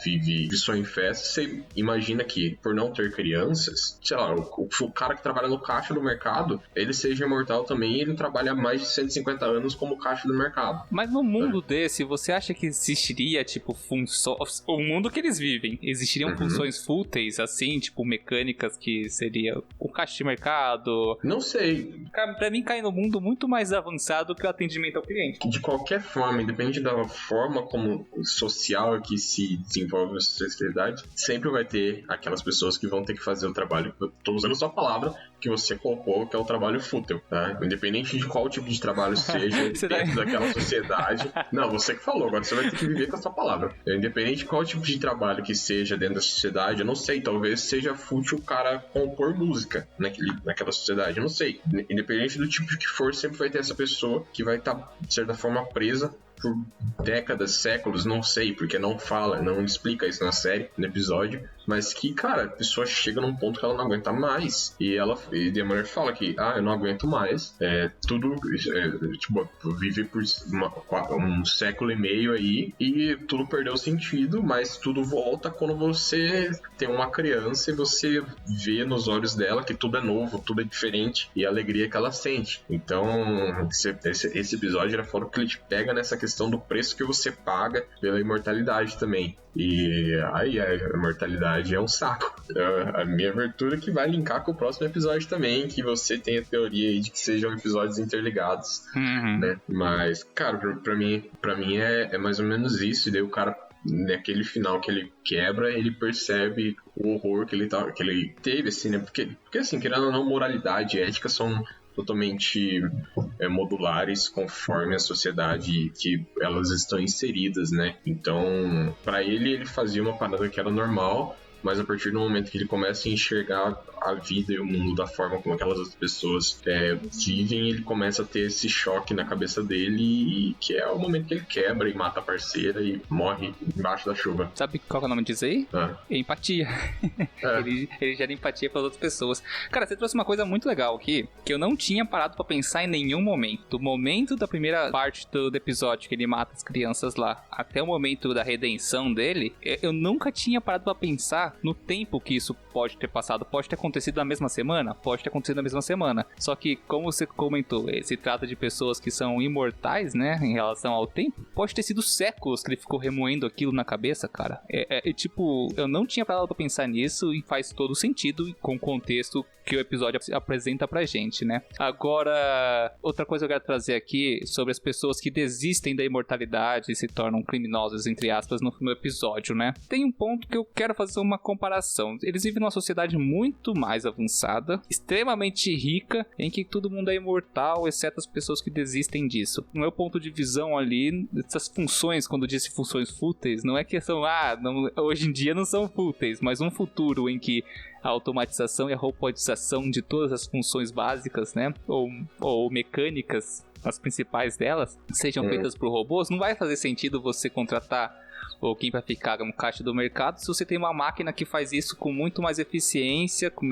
Vive só em festa. Você imagina que, por não ter crianças, sei lá, o cara que trabalha no caixa do mercado, ele seja imortal também e ele trabalha há mais de 150 anos como caixa do mercado. Mas no mundo desse, você acha que existiria, funções... O mundo que eles vivem, existiriam funções fúteis, assim, mecânicas, que seria o caixa de mercado? Não sei. Pra mim, cai no mundo muito mais avançado que o atendimento ao cliente. De qualquer forma, independente da forma como social que se desenvolve nessa sociedade, sempre vai ter aquelas pessoas que vão ter que fazer o trabalho. Eu tô usando só a palavra que você colocou, que é o trabalho fútil, tá? Independente de qual tipo de trabalho seja dentro daquela sociedade. Não, você que falou, agora você vai ter que viver com essa palavra. Independente de qual tipo de trabalho que seja dentro da sociedade, eu não sei, talvez seja fútil o cara compor música naquela sociedade, eu não sei. Independente do tipo que for, sempre vai ter essa pessoa que vai estar, de certa forma, presa por décadas, séculos, não sei, porque não fala, não explica isso na série, no episódio, mas que, cara, a pessoa chega num ponto que ela não aguenta mais. E a mulher fala que, eu não aguento mais. Tipo, viver por um século e meio aí e tudo perdeu sentido, mas tudo volta quando você tem uma criança e você vê nos olhos dela que tudo é novo, tudo é diferente e a alegria que ela sente. Então, esse episódio era fora que ele te pega nessa questão do preço que você paga pela imortalidade também. E aí a imortalidade é um saco. A minha abertura que vai linkar com o próximo episódio também, que você tem a teoria aí de que sejam episódios interligados, né? Mas, cara, pra mim é mais ou menos isso. E daí o cara, naquele final que ele quebra, ele percebe o horror que ele teve, assim, né? Porque assim, querendo ou não, moralidade e ética são totalmente modulares conforme a sociedade que elas estão inseridas, né? Então, pra ele fazia uma parada que era normal, mas a partir do momento que ele começa a enxergar a vida e o mundo da forma como aquelas outras pessoas vivem, ele começa a ter esse choque na cabeça dele, e que é o momento que ele quebra e mata a parceira e morre embaixo da chuva. Sabe qual é o nome disso aí? Empatia. Ele gera empatia pelas outras pessoas. Cara, você trouxe uma coisa muito legal aqui, que eu não tinha parado pra pensar em nenhum momento. Do momento da primeira parte do episódio, que ele mata as crianças lá, até o momento da redenção dele, eu nunca tinha parado pra pensar no tempo que isso pode ter passado. Pode ter acontecido na mesma semana? Pode ter acontecido na mesma semana. Só que, como você comentou, se trata de pessoas que são imortais, né, em relação ao tempo. Pode ter sido séculos que ele ficou remoendo aquilo na cabeça, cara. Tipo, eu não tinha parado pra pensar nisso, e faz todo sentido com o contexto que o episódio apresenta pra gente, né? Agora, outra coisa que eu quero trazer aqui sobre as pessoas que desistem da imortalidade e se tornam criminosas, entre aspas, no primeiro episódio, né? Tem um ponto que eu quero fazer uma comparação. Eles vivem numa sociedade muito mais avançada, extremamente rica, em que todo mundo é imortal, exceto as pessoas que desistem disso. No meu ponto de visão ali, essas funções, quando eu disse funções fúteis, não é que são, hoje em dia não são fúteis, mas um futuro em que a automatização e a robotização de todas as funções básicas, né, ou mecânicas, as principais delas, sejam feitas por robôs, não vai fazer sentido você contratar ou quem vai ficar no caixa do mercado se você tem uma máquina que faz isso com muito mais eficiência, com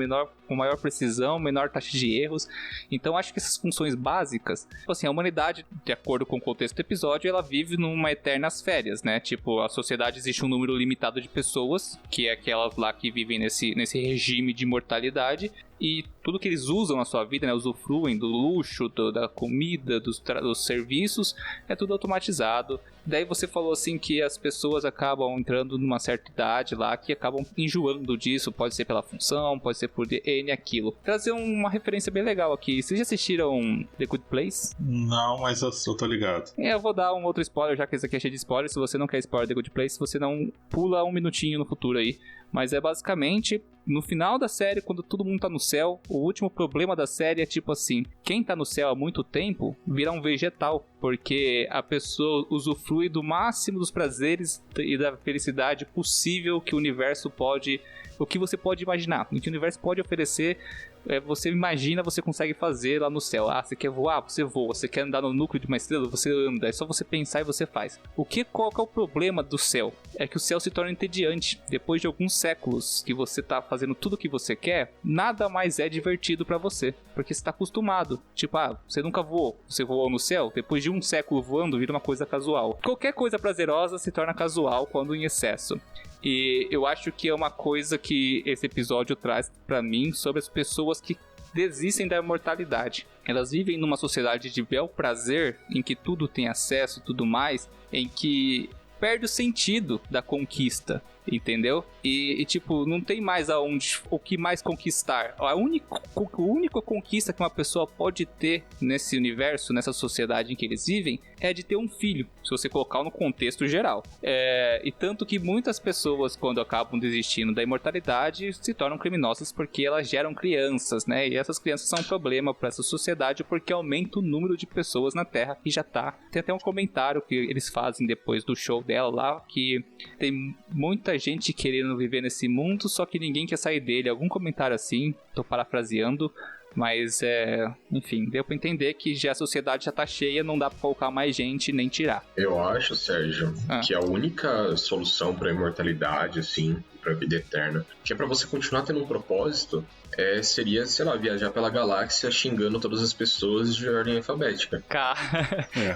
maior precisão, menor taxa de erros. Então acho que essas funções básicas, assim, a humanidade, de acordo com o contexto do episódio, ela vive numa eternas férias, né? Tipo, a sociedade existe um número limitado de pessoas, que é aquelas lá que vivem nesse regime de imortalidade, e tudo que eles usam na sua vida, né, usufruem do luxo, da comida, dos serviços, é tudo automatizado. Daí você falou assim que as pessoas acabam entrando numa certa idade lá, que acabam enjoando disso, pode ser pela função, pode ser por N aquilo. Trazer uma referência bem legal aqui. Vocês já assistiram The Good Place? Não, mas eu tô ligado. Eu vou dar um outro spoiler, já que esse aqui é cheio de spoiler. Se você não quer spoiler The Good Place, você não pula um minutinho no futuro aí. Mas é basicamente, no final da série, quando todo mundo tá no céu, o último problema da série é tipo assim: quem tá no céu há muito tempo vira um vegetal, porque a pessoa usufrui do máximo dos prazeres e da felicidade possível que o universo pode, o que você pode imaginar, o que o universo pode oferecer. Você imagina, você consegue fazer lá no céu. Você quer voar? Você voa. Você quer andar no núcleo de uma estrela? Você anda. É só você pensar e você faz. Qual que é o problema do céu? É que o céu se torna entediante. Depois de alguns séculos que você tá fazendo tudo o que você quer, nada mais é divertido pra você, porque você tá acostumado. Tipo, você nunca voou. Você voou no céu, depois de um século voando, vira uma coisa casual. Qualquer coisa prazerosa se torna casual quando em excesso. E eu acho que é uma coisa que esse episódio traz pra mim sobre as pessoas que desistem da imortalidade. Elas vivem numa sociedade de bel prazer, em que tudo tem acesso e tudo mais, em que perde o sentido da conquista, entendeu? E tipo, não tem mais o que mais conquistar. A única conquista que uma pessoa pode ter nesse universo, nessa sociedade em que eles vivem, é de ter um filho, se você colocar no contexto geral. E tanto que muitas pessoas, quando acabam desistindo da imortalidade, se tornam criminosas porque elas geram crianças, né? E essas crianças são um problema para essa sociedade porque aumenta o número de pessoas na Terra que já tá. Tem até um comentário que eles fazem depois do show dela lá, que tem muita gente querendo viver nesse mundo, só que ninguém quer sair dele. Algum comentário assim, tô parafraseando, Mas, enfim, deu pra entender que já a sociedade já tá cheia, não dá pra colocar mais gente nem tirar. Eu acho, Sérgio, que a única solução pra imortalidade, assim, pra vida eterna, que é pra você continuar tendo um propósito, seria, sei lá, viajar pela galáxia xingando todas as pessoas de ordem alfabética.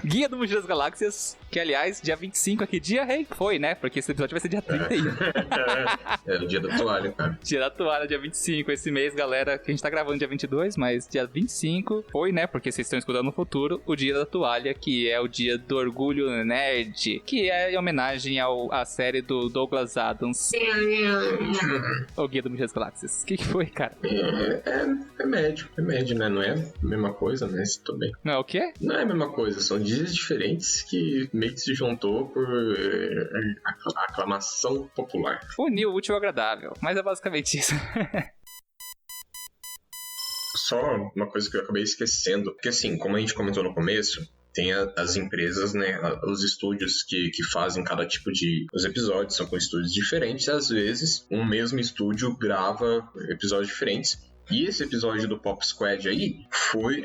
Guia do Mochila das Galáxias, que aliás, dia 25 aqui, dia rei, foi, né? Porque esse episódio vai ser dia 31. É o dia da toalha, cara. Dia da toalha, dia 25, esse mês, galera, que a gente tá gravando dia 22, mas dia 25 foi, né? Porque vocês estão escutando no futuro, o dia da toalha, que é o dia do orgulho nerd, que é em homenagem à série do Douglas Adams, o Guia do Mochila das Galáxias. O que foi, cara? É médio, né? Não é a mesma coisa, né? Tudo bem. Não é o quê? Não é a mesma coisa, são dias diferentes que meio que se juntou por aclamação popular. Uniu o útil ao agradável, mas é basicamente isso. Só uma coisa que eu acabei esquecendo, porque assim, como a gente comentou no começo, tem as empresas, né, os estúdios que fazem cada tipo de... Os episódios são com estúdios diferentes, às vezes um mesmo estúdio grava episódios diferentes. E esse episódio do Pop Squad aí foi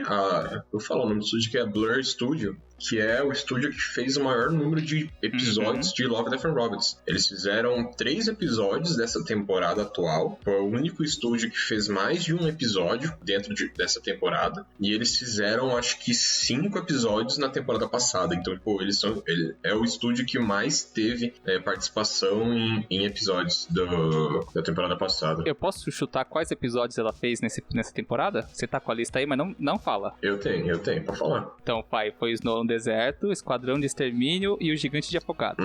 eu falo o nome do estúdio, que é a Blur Studio, que é o estúdio que fez o maior número de episódios de Love, Death and Robots. Eles fizeram 3 episódios dessa temporada atual. Foi o único estúdio que fez mais de um episódio dentro dessa temporada. E eles fizeram, acho que 5 episódios na temporada passada. Então, ele é o estúdio que mais teve participação em episódios da temporada passada. Eu posso chutar quais episódios ela fez nessa temporada? Você tá com a lista aí, mas não fala. Eu tenho, pra falar. Então, pai, foi Snow no Deserto, Esquadrão de Extermínio e o Gigante de Afogado.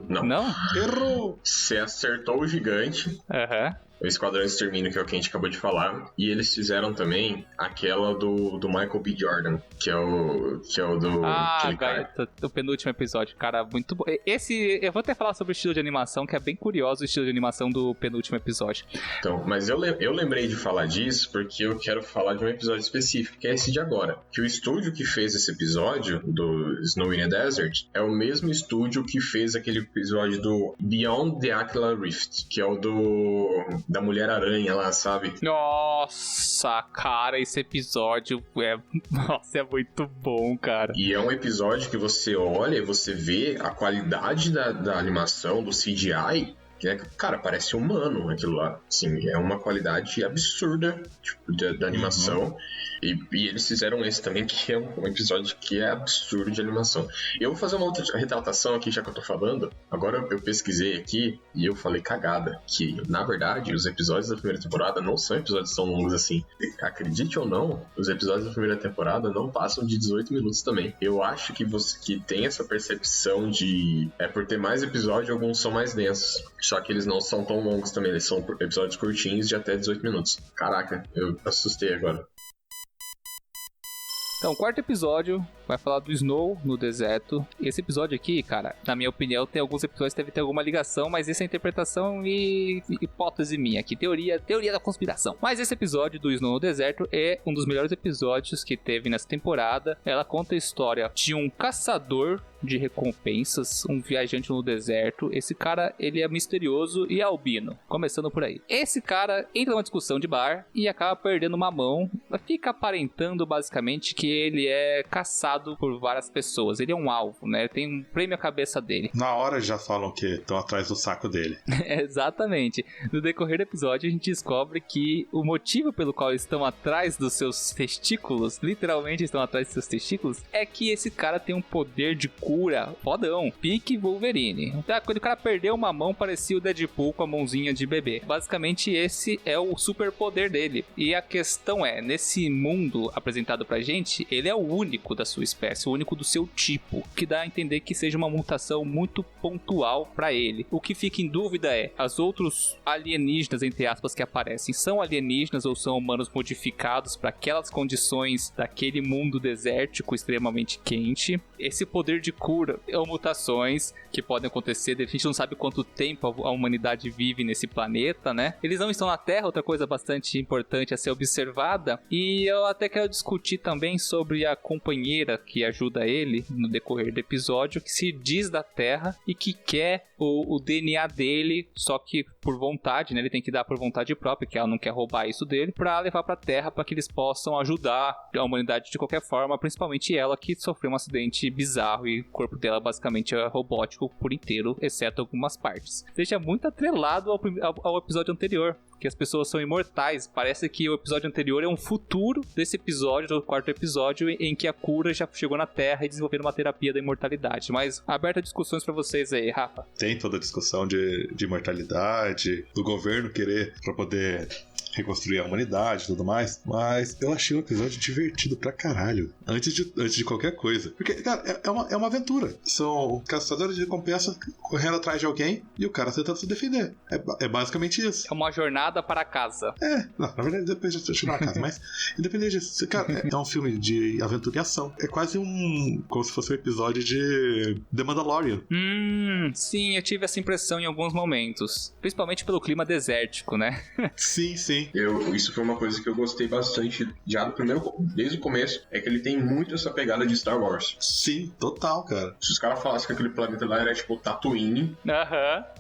Não. Não? Errou! Você acertou o Gigante. O Esquadrão de Extermínio, que é o que a gente acabou de falar. E eles fizeram também aquela do Michael B. Jordan, que é o do... o penúltimo episódio, cara, muito bom. Esse, eu vou até falar sobre o estilo de animação, que é bem curioso o estilo de animação do penúltimo episódio. Então, mas eu lembrei de falar disso porque eu quero falar de um episódio específico, que é esse de agora. Que o estúdio que fez esse episódio, do Snow in the Desert, é o mesmo estúdio que fez aquele episódio do Beyond the Aquila Rift, que é o da Mulher-Aranha lá, sabe? Nossa, cara, esse episódio é muito bom, cara. E é um episódio que você olha e você vê a qualidade da animação, do CGI, que cara, parece humano aquilo lá. Sim, é uma qualidade absurda, tipo, da animação. E eles fizeram esse também, que é um episódio que é absurdo de animação. Eu vou fazer uma outra retratação aqui, já que eu tô falando. Agora eu pesquisei aqui e eu falei cagada, que na verdade os episódios da primeira temporada não são episódios tão longos assim. Acredite ou não, os episódios da primeira temporada não passam de 18 minutos também. Eu acho que você que tem essa percepção de... por ter mais episódio, alguns são mais densos. Só que eles não são tão longos também, eles são episódios curtinhos de até 18 minutos. Caraca, eu assustei agora. Então, o 4º episódio vai falar do Snow no deserto. Esse episódio aqui, cara, na minha opinião, tem alguns episódios que devem ter alguma ligação, mas essa é interpretação e hipótese minha aqui, teoria da conspiração. Mas esse episódio do Snow no deserto é um dos melhores episódios que teve nessa temporada. Ela conta a história de um caçador de recompensas, um viajante no deserto. Esse cara, ele é misterioso e albino, começando por aí. Esse cara entra numa discussão de bar e acaba perdendo uma mão, fica aparentando basicamente que ele é caçado por várias pessoas, ele é um alvo, né? Tem um prêmio à cabeça dele. Na hora já falam que estão atrás do saco dele. Exatamente. No decorrer do episódio a gente descobre que o motivo pelo qual eles estão atrás dos seus testículos, literalmente estão atrás dos seus testículos, é que esse cara tem um poder de cura fodão, pique Wolverine. Quando o cara perdeu uma mão, parecia o Deadpool com a mãozinha de bebê. Basicamente esse é o superpoder dele. E a questão é, nesse mundo apresentado pra gente, ele é o único da sua espécie, o único do seu tipo, que dá a entender que seja uma mutação muito pontual pra ele. O que fica em dúvida é, os outros alienígenas, entre aspas, que aparecem, são alienígenas ou são humanos modificados para aquelas condições daquele mundo desértico extremamente quente. Esse poder de cura ou mutações que podem acontecer. A gente não sabe quanto tempo a humanidade vive nesse planeta, né? Eles não estão na Terra, outra coisa bastante importante a ser observada. E eu até quero discutir também sobre a companheira que ajuda ele no decorrer do episódio, que se diz da Terra e que quer o DNA dele, só que por vontade, né? Ele tem que dar por vontade própria, que ela não quer roubar isso dele, pra levar pra Terra, pra que eles possam ajudar a humanidade de qualquer forma, principalmente ela que sofreu um acidente bizarro e o corpo dela basicamente é robótico por inteiro, exceto algumas partes. Deixa muito atrelado ao episódio anterior, que as pessoas são imortais. Parece que o episódio anterior é um futuro desse episódio, do quarto episódio, em que a cura já chegou na Terra e desenvolveram uma terapia da imortalidade. Mas aberta a discussões pra vocês aí, Rafa. Tem toda a discussão de imortalidade, do governo querer pra poder reconstruir a humanidade e tudo mais, mas eu achei o episódio divertido pra caralho, antes de qualquer coisa. Porque, cara, é uma aventura. São caçadores de recompensa correndo atrás de alguém e o cara tentando se defender. É basicamente isso. É uma jornada para casa. Não, na verdade, depois de chegar na casa, mas independente disso, cara, é um filme de aventura e ação. É quase como se fosse um episódio de The Mandalorian. Sim, eu tive essa impressão em alguns momentos, principalmente pelo clima desértico, né? Sim. Isso foi uma coisa que eu gostei bastante já desde o começo, é que ele tem muito essa pegada de Star Wars. Sim, total, cara. Se os caras falassem que aquele planeta lá era tipo Tatooine.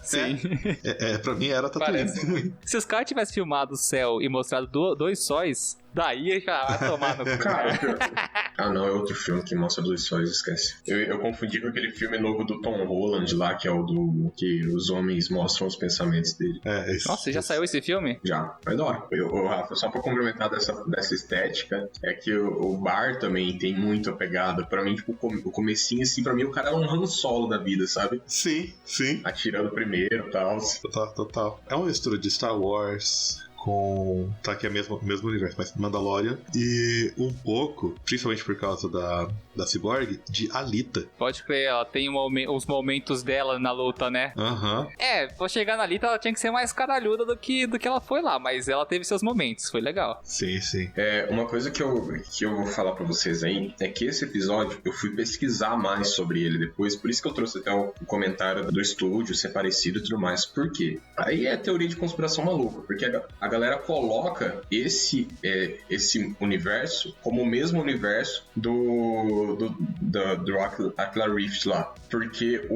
Sim. Pra mim era Tatooine. Se os caras tivessem filmado o céu e mostrado dois sóis, daí já vai tomar no cu. Cara, não, é outro filme que mostra dois sóis, esquece. Eu confundi com aquele filme novo do Tom Holland lá, que é o do que os homens mostram os pensamentos dele. Nossa, já saiu esse filme? Já, vai da hora. Rafa, só pra complementar dessa estética, é que o Bar também tem muito a pegada. Pra mim, tipo, o comecinho, assim, pra mim o cara é um Han Solo da vida, sabe? Sim. Atirando primeiro e tal. Total. É uma mistura de Star Wars com... Tá aqui é o mesmo universo, mas Mandalorian. E um pouco, principalmente por causa da Cyborg, de Alita. Pode crer, ela tem os momentos dela na luta, né? Pra chegar na Alita, ela tinha que ser mais caralhuda do que ela foi lá, mas ela teve seus momentos, foi legal. Sim. Uma coisa que eu vou falar pra vocês aí, é que esse episódio, eu fui pesquisar mais sobre ele depois, por isso que eu trouxe até o comentário do estúdio, ser parecido e tudo mais. Por quê? Aí é teoria de conspiração maluca, porque a galera coloca esse universo como o mesmo universo do Aquila Rift lá. Porque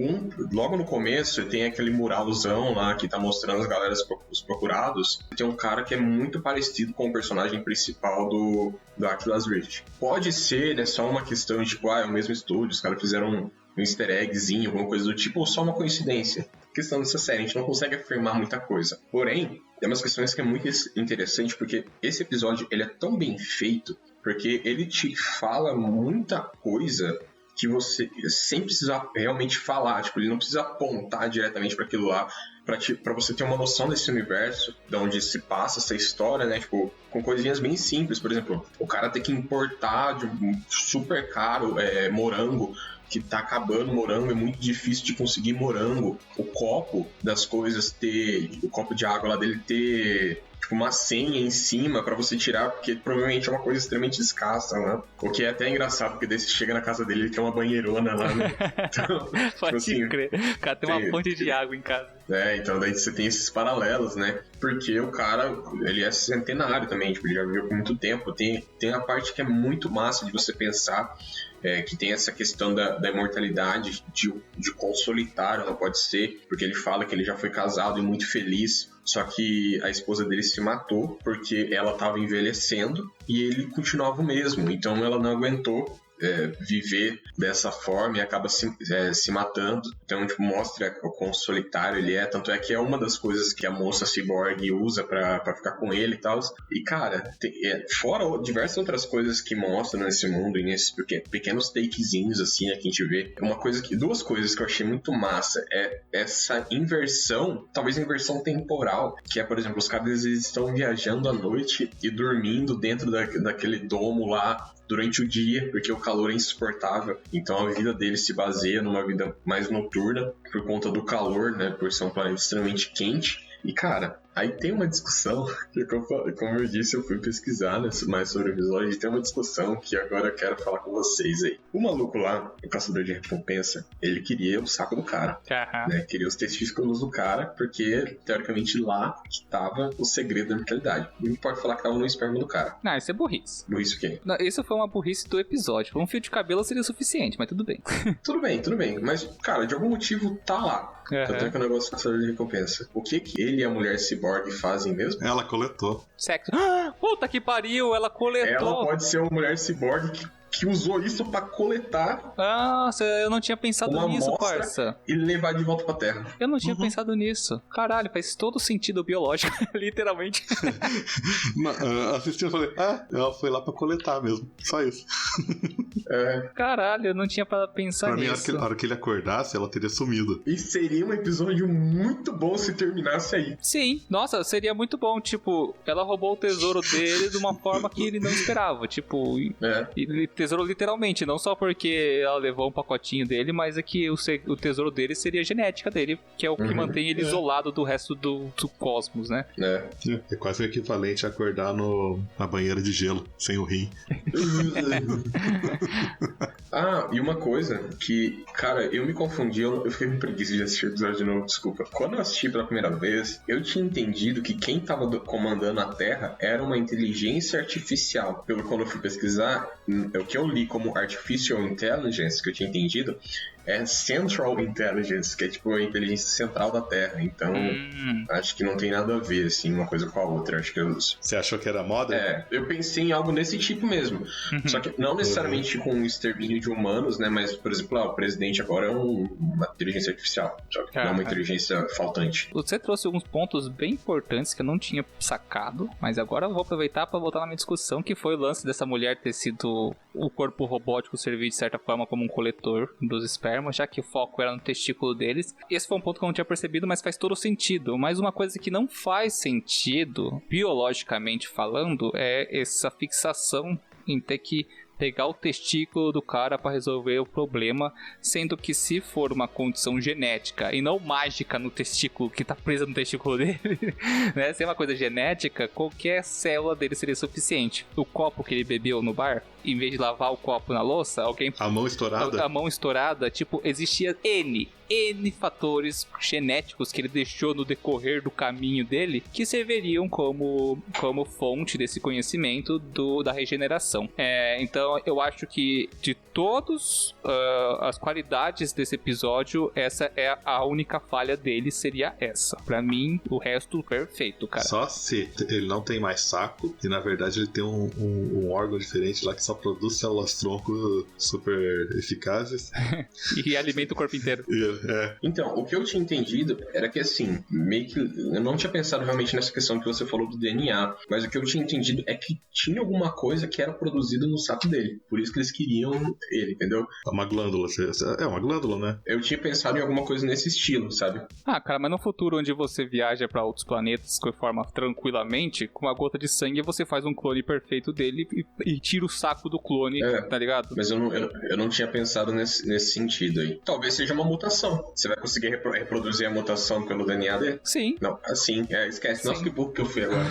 logo no começo tem aquele muralzão lá que tá mostrando as galeras, os procurados. Tem um cara que é muito parecido com o personagem principal do Aquila's Rift. Pode ser, né, só uma questão de tipo, é o mesmo estúdio, os caras fizeram um easter eggzinho, alguma coisa do tipo, ou só uma coincidência. Questão dessa série, a gente não consegue afirmar muita coisa. Porém, tem umas questões que é muito interessante, porque esse episódio ele é tão bem feito, porque ele te fala muita coisa que você sem precisar realmente falar, tipo, ele não precisa apontar diretamente para aquilo lá, pra você ter uma noção desse universo, de onde se passa essa história, né, tipo, com coisinhas bem simples. Por exemplo, o cara ter que importar de super caro morango, que tá acabando morango, é muito difícil de conseguir morango. O copo das coisas o copo de água lá dele ter tipo uma senha em cima pra você tirar, porque provavelmente é uma coisa extremamente escassa, né? O que é até engraçado, porque daí você chega na casa dele, ele tem uma banheirona lá, né? Então, pode assim, crer. O cara tem uma fonte de água em casa. Então daí você tem esses paralelos, né? Porque o cara, ele é centenário também, tipo, ele já viveu por muito tempo. Tem a parte que é muito massa de você pensar, que tem essa questão da imortalidade, de quão solitário ela pode ser, porque ele fala que ele já foi casado e muito feliz, só que a esposa dele se matou porque ela estava envelhecendo e ele continuava o mesmo, então ela não aguentou viver dessa forma e acaba se matando. Então, tipo, mostra o quão solitário ele é. Tanto é que é uma das coisas que a moça Cyborg usa pra ficar com ele e tal. E, cara, fora diversas outras coisas que mostram nesse mundo e nesses pequenos takezinhos, assim, né, que a gente vê. Duas coisas que eu achei muito massa é essa inversão, talvez inversão temporal, que é, por exemplo, os caras eles estão viajando à noite e dormindo dentro daquele domo lá durante o dia, porque o calor é insuportável. Então a vida deles se baseia numa vida mais noturna por conta do calor, né? Por ser um planeta extremamente quente. E, cara, Aí tem uma discussão, que como eu disse, eu fui pesquisar mais sobre o episódio, e tem uma discussão que agora eu quero falar com vocês aí. O maluco lá, o caçador de recompensa, ele queria o saco do cara, né? Queria os testículos do cara, porque, teoricamente, lá que tava o segredo da mentalidade. Não pode falar que tava no esperma do cara. Não, isso é burrice. Burrice o quê? Não, isso foi uma burrice do episódio. Um fio de cabelo seria suficiente, mas tudo bem. Tudo bem. Mas, cara, de algum motivo tá lá. Tanto é que o negócio do caçador de recompensa. O que ele e a mulher ciborgue fazem mesmo? Ela coletou. Sexo. Puta que pariu, ela coletou. Ela pode ser uma mulher ciborgue que usou isso pra coletar. Nossa, eu não tinha pensado nisso, parça. E levar de volta pra Terra. Eu não tinha pensado nisso. Caralho, faz todo sentido biológico, literalmente. Assisti e falei, ela foi lá pra coletar mesmo. Só isso. Caralho, eu não tinha pra pensar pra nisso. Mim, a hora que ele acordasse, ela teria sumido. E seria um episódio muito bom se terminasse aí. Sim, nossa, seria muito bom. Tipo, ela roubou o tesouro dele de uma forma que ele não esperava. Tipo, tesouro literalmente, não só porque ela levou um pacotinho dele, mas é que o tesouro dele seria a genética dele, que é o que mantém ele isolado do resto do cosmos, né? É quase o equivalente a acordar na banheira de gelo, sem o rim. E uma coisa que, cara, eu me confundi, eu fiquei com preguiça de assistir o episódio de novo, desculpa. Quando eu assisti pela primeira vez, eu tinha entendido que quem tava comandando a Terra era uma inteligência artificial. Quando eu fui pesquisar, o que eu li como Artificial Intelligence, que eu tinha entendido, é Central Intelligence, que é tipo a inteligência central da Terra. Então, acho que não tem nada a ver, assim, uma coisa com a outra. Acho que Você achou que era moda? Eu pensei em algo desse tipo mesmo. Só que não necessariamente com um extermínio de humanos, né? Mas, por exemplo, o presidente agora é uma inteligência artificial, sabe? Não é uma inteligência faltante. Você trouxe alguns pontos bem importantes que eu não tinha sacado, mas agora eu vou aproveitar para voltar na minha discussão, que foi o lance dessa mulher ter sido o corpo robótico servir de certa forma como um coletor dos espermas, já que o foco era no testículo deles. Esse foi um ponto que eu não tinha percebido, mas faz todo sentido. Mas uma coisa que não faz sentido, biologicamente falando, é essa fixação em ter que pegar o testículo do cara para resolver o problema, sendo que se for uma condição genética e não mágica no testículo, que tá presa no testículo dele, né? Se é uma coisa genética, qualquer célula dele seria suficiente. O copo que ele bebeu no bar, em vez de lavar o copo na louça, alguém... A mão estourada? A mão estourada, tipo, existia N fatores genéticos que ele deixou no decorrer do caminho dele que serviriam como fonte desse conhecimento da regeneração. Então eu acho que de todas as qualidades desse episódio, essa é a única falha dele, seria essa. Pra mim, o resto perfeito, cara. Só se ele não tem mais saco e na verdade ele tem um órgão diferente lá que só produz células-tronco super eficazes e alimenta o corpo inteiro. Então, o que eu tinha entendido era que, assim, meio que eu não tinha pensado realmente nessa questão que você falou do DNA, mas o que eu tinha entendido é que tinha alguma coisa que era produzida no saco dele, por isso que eles queriam ele, entendeu? Uma glândula, é uma glândula, né? Eu tinha pensado em alguma coisa nesse estilo, sabe? Cara, mas no futuro onde você viaja pra outros planetas de forma tranquilamente, com uma gota de sangue você faz um clone perfeito dele e tira o saco do clone, tá ligado? Mas eu não tinha pensado nesse sentido aí. Talvez seja uma mutação. Você vai conseguir reproduzir a mutação pelo DNA dele? Sim. Não, assim, esquece. Sim. Nossa, que burro que eu fui agora.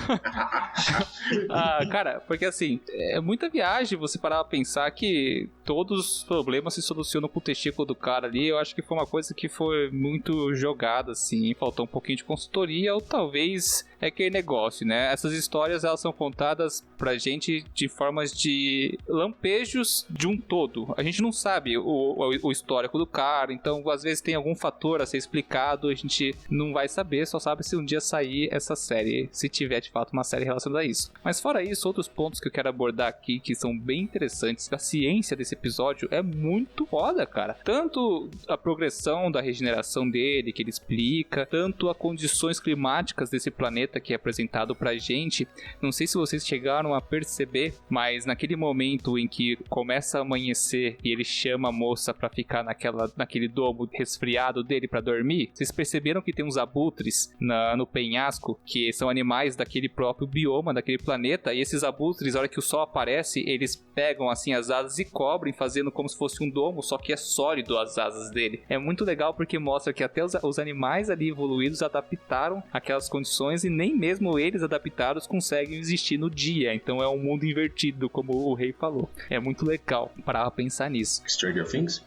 Cara, porque assim, é muita viagem você parar pra pensar que todos os problemas se solucionam com o testículo do cara ali. Eu acho que foi uma coisa que foi muito jogada, assim, faltou um pouquinho de consultoria, ou talvez é aquele negócio, né? Essas histórias, elas são contadas pra gente de formas de lampejos de um todo. A gente não sabe o histórico do cara, então às vezes tem algum fator a ser explicado, a gente não vai saber, só sabe se um dia sair essa série, se tiver de fato uma série relacionada a isso. Mas fora isso, outros pontos que eu quero abordar aqui, que são bem interessantes, a ciência desse episódio é muito foda, cara. Tanto a progressão da regeneração dele, que ele explica, tanto as condições climáticas desse planeta que é apresentado pra gente. Não sei se vocês chegaram a perceber, mas naquele momento em que começa a amanhecer e ele chama a moça pra ficar naquele domo resfriado dele pra dormir, vocês perceberam que tem uns abutres no penhasco, que são animais daquele próprio bioma, daquele planeta, e esses abutres, na hora que o sol aparece, eles pegam assim as asas e cobrem descobrem fazendo como se fosse um domo, só que é sólido as asas dele. É muito legal porque mostra que até os animais ali evoluídos adaptaram aquelas condições e nem mesmo eles adaptados conseguem existir no dia. Então é um mundo invertido, como o rei falou. É muito legal parar pra pensar nisso. Stranger Things?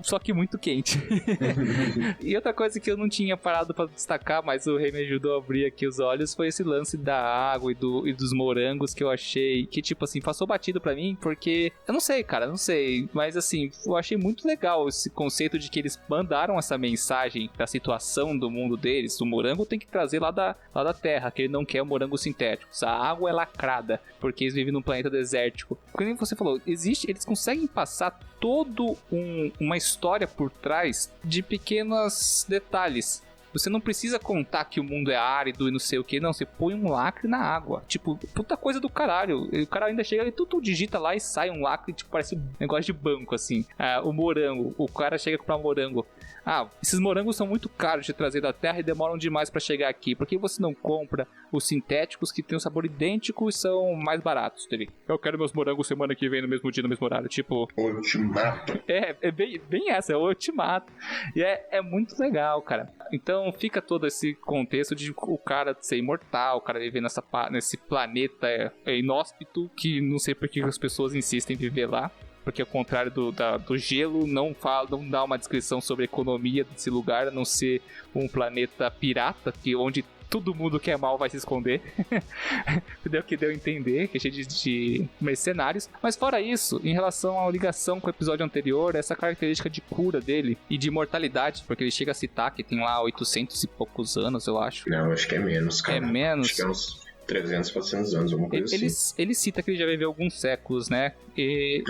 Só que muito quente. E outra coisa que eu não tinha parado pra destacar, mas o rei me ajudou a abrir aqui os olhos, foi esse lance da água e dos morangos, que eu achei que, tipo assim, passou batido pra mim, porque eu não sei, cara, não sei, mas assim, eu achei muito legal esse conceito de que eles mandaram essa mensagem da situação do mundo deles. O morango tem que trazer lá da terra, que ele não quer o morango sintético. A água é lacrada, porque eles vivem num planeta desértico. Como você falou, eles conseguem passar todo uma história por trás de pequenos detalhes. Você não precisa contar que o mundo é árido e não sei o que, não. Você põe um lacre na água. Tipo, puta coisa do caralho. O cara ainda chega e tu digita lá e sai um lacre, tipo, parece um negócio de banco, assim. O morango. O cara chega a comprar um morango. Esses morangos são muito caros de trazer da terra e demoram demais pra chegar aqui. Por que você não compra os sintéticos que tem um sabor idêntico e são mais baratos dele? Eu quero meus morangos semana que vem no mesmo dia, no mesmo horário. Tipo... Ultimato. É bem essa, é o ultimato. E é muito legal, cara. Então fica todo esse contexto de o cara ser imortal, o cara viver nesse planeta inóspito, que não sei por que as pessoas insistem em viver lá. Porque ao contrário do gelo, não dá uma descrição sobre a economia desse lugar, a não ser um planeta pirata, onde todo mundo que é mal vai se esconder. Deu que deu a entender, que é cheio de mercenários. Mas fora isso, em relação à ligação com o episódio anterior, essa característica de cura dele e de imortalidade, porque ele chega a citar que tem lá 800 e poucos anos, eu acho. Não, acho que é menos, cara. É menos? Acho que é uns 300, 400 anos, alguma coisa assim. Ele cita que ele já viveu alguns séculos, né? E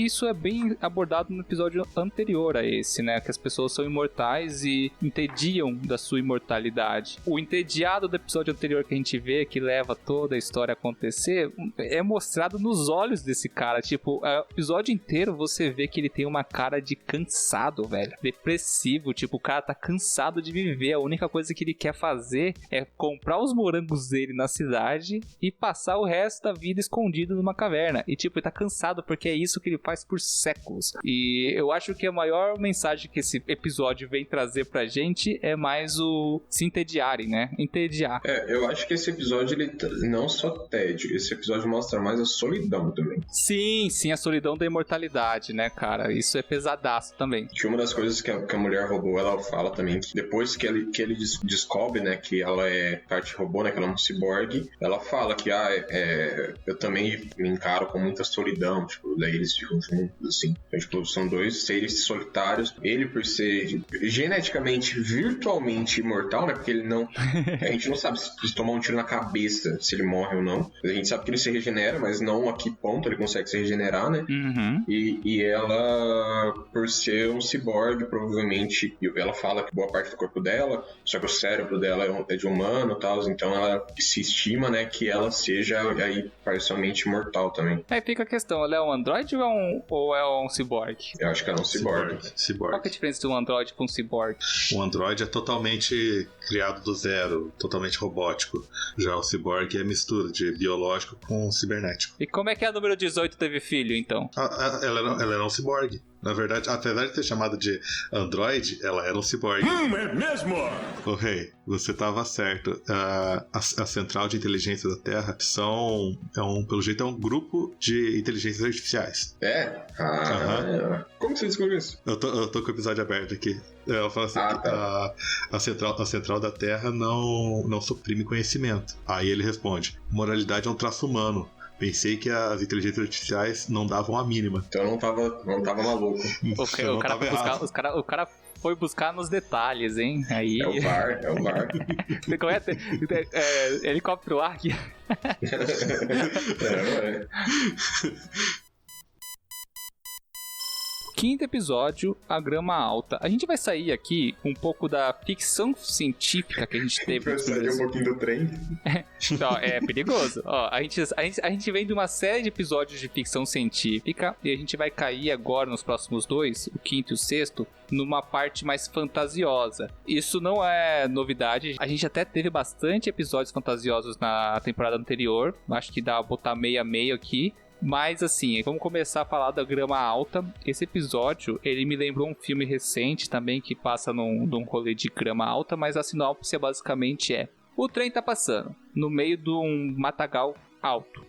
isso é bem abordado no episódio anterior a esse, né? Que as pessoas são imortais e entediam da sua imortalidade. O entediado do episódio anterior que a gente vê, que leva toda a história a acontecer, é mostrado nos olhos desse cara. Tipo, o episódio inteiro você vê que ele tem uma cara de cansado, velho. Depressivo. Tipo, o cara tá cansado de viver. A única coisa que ele quer fazer é comprar os morangos dele na cidade e passar o resto da vida escondido numa caverna. E tipo, ele tá cansado porque é isso que ele faz por séculos. E eu acho que a maior mensagem que esse episódio vem trazer pra gente é mais o se entediarem, né? Entediar. Eu acho que esse episódio, ele não só tédio, esse episódio mostra mais a solidão também. Sim, a solidão da imortalidade, né, cara? Isso é pesadaço também. Que uma das coisas que a mulher robô, ela fala também, que depois que ele descobre, né, que ela é parte robô, né, que ela é um ciborgue, ela fala que eu também me encaro com muita solidão, tipo, daí eles ficam juntos, assim. Então, tipo, são dois seres solitários. Ele, por ser geneticamente, virtualmente imortal, né, porque ele não... a gente não sabe se tomar um tiro na cabeça, se ele morre ou não. A gente sabe que ele se regenera, mas não a que ponto ele consegue se regenerar, né? Uhum. E ela, por ser um ciborgue, provavelmente, ela fala que boa parte do corpo dela, só que o cérebro dela é de humano e tal, então ela se estima, né, que ela seja aí parcialmente imortal também. Aí fica a questão, ela é um androide ou é um ciborgue? Eu acho que ela é um ciborgue. Qual que é a diferença de um androide com um ciborgue? O androide é totalmente criado do zero, totalmente robótico. Já o ciborgue é mistura de biológico com cibernético. E como é que a número 18 teve filho, então? Ela era um ciborgue. Na verdade, apesar de ter chamado de androide, ela era um ciborgue. É mesmo? Ô rei, você estava certo. A Central de Inteligência da Terra pelo jeito, é um grupo de inteligências artificiais. É? Como você descobriu isso? Eu tô com o episódio aberto aqui. Ela fala assim, a Central da Terra não suprime conhecimento. Aí ele responde, moralidade é um traço humano. Pensei que as inteligências artificiais não davam a mínima. Então eu não tava maluco. O cara foi buscar nos detalhes, hein? Aí... É o VAR. Como é? Helicóptero ar aqui. Quinto episódio, A Grama Alta. A gente vai sair aqui um pouco da ficção científica que a gente teve. Vai sair um pouquinho do trem. Então, é perigoso. Ó, a gente vem de uma série de episódios de ficção científica e a gente vai cair agora nos próximos dois, o quinto e o sexto, numa parte mais fantasiosa. Isso não é novidade. A gente até teve bastante episódios fantasiosos na temporada anterior. Acho que dá pra botar meio a meio aqui. Mas assim, vamos começar a falar da Grama Alta. Esse episódio, ele me lembrou um filme recente também, que passa num rolê de Grama Alta, mas a sinopse basicamente é: o trem tá passando no meio de um matagal alto.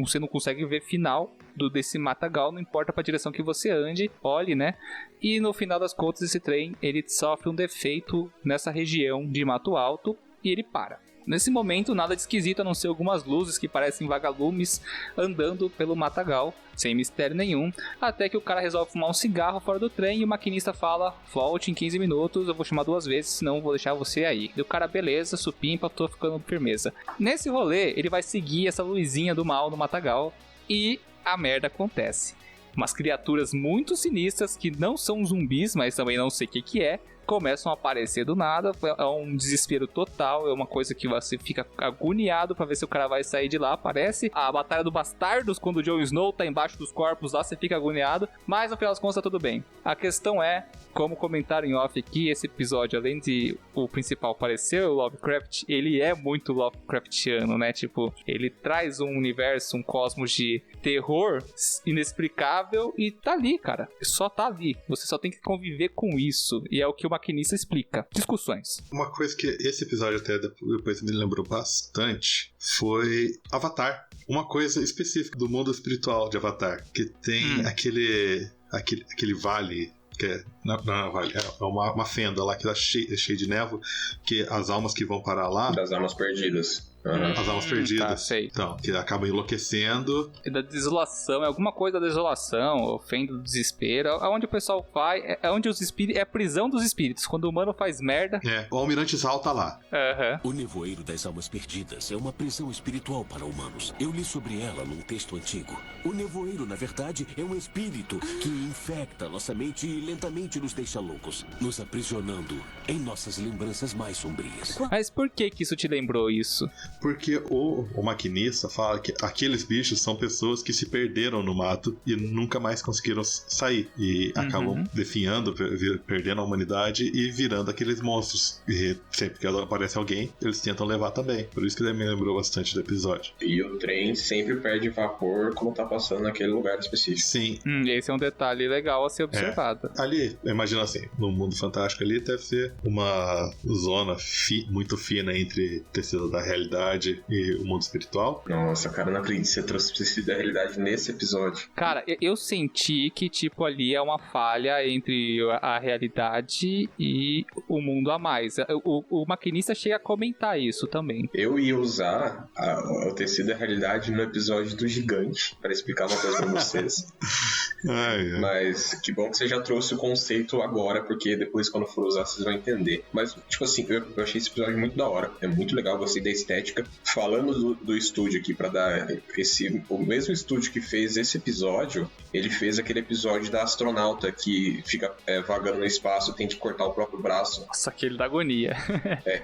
Você não consegue ver final desse matagal, não importa pra direção que você ande, olhe, né? E no final das contas, esse trem, ele sofre um defeito nessa região de mato alto e ele para. Nesse momento, nada de esquisito a não ser algumas luzes que parecem vagalumes andando pelo matagal, sem mistério nenhum, até que o cara resolve fumar um cigarro fora do trem e o maquinista fala: volte em 15 minutos, eu vou chamar 2 vezes, senão eu vou deixar você aí. E o cara, beleza, supimpa, tô ficando firmeza. Nesse rolê, ele vai seguir essa luzinha do mal no matagal e a merda acontece. Umas criaturas muito sinistras que não são zumbis, mas também não sei o que é, começam a aparecer do nada. É um desespero total, é uma coisa que você fica agoniado pra ver se o cara vai sair de lá. Aparece a Batalha dos Bastardos, quando o Jon Snow tá embaixo dos corpos lá, você fica agoniado, mas no final das contas tá tudo bem. A questão é, como comentaram em off aqui, esse episódio, além de o principal parecer o Lovecraft, ele é muito Lovecraftiano, né? Tipo, ele traz um universo, um cosmos de terror inexplicável e tá ali, cara. Só tá ali. Você só tem que conviver com isso. E é o que o maquinista explica. Discussões. Uma coisa que esse episódio até depois me lembrou bastante foi Avatar. Uma coisa específica do mundo espiritual de Avatar, que tem aquele vale, que não é vale, é uma fenda lá que tá cheia de névoa, que as almas que vão parar lá... Das almas perdidas. As almas perdidas. Tá, sei. Então, que acabam enlouquecendo. E da desolação, é alguma coisa da desolação, ofenda do desespero. Aonde o pessoal vai, é onde os espíritos. É a prisão dos espíritos. Quando o humano faz merda. O Almirante Zal tá lá. Uhum. O Nevoeiro das Almas Perdidas é uma prisão espiritual para humanos. Eu li sobre ela num texto antigo. O Nevoeiro, na verdade, é um espírito que infecta nossa mente e lentamente nos deixa loucos, nos aprisionando em nossas lembranças mais sombrias. Mas por que isso te lembrou isso? Porque o maquinista fala que aqueles bichos são pessoas que se perderam no mato e nunca mais conseguiram sair. E acabam definhando, perdendo a humanidade e virando aqueles monstros. E sempre que aparece alguém, eles tentam levar também. Por isso que ele me lembrou bastante do episódio. E o trem sempre perde vapor quando tá passando naquele lugar específico. Sim. Esse é um detalhe legal a ser observado. Ali, imagina assim, no mundo fantástico ali deve ser uma zona muito fina entre tecido da realidade e o mundo espiritual. Nossa, cara, não acredito que você trouxe preciso da realidade nesse episódio. Cara, eu senti que, tipo, ali é uma falha entre a realidade e o mundo a mais. O maquinista chega a comentar isso também. Eu ia usar o tecido da realidade no episódio do gigante para explicar uma coisa pra vocês. Mas que bom que você já trouxe o conceito agora, porque depois, quando for usar, vocês vão entender. Mas, tipo assim, eu achei esse episódio muito da hora. É muito legal, gostei da estética. Falando do estúdio aqui, pra dar o mesmo estúdio que fez esse episódio, ele fez aquele episódio da astronauta que fica vagando no espaço, tem que cortar o próprio braço. Nossa, aquele da agonia.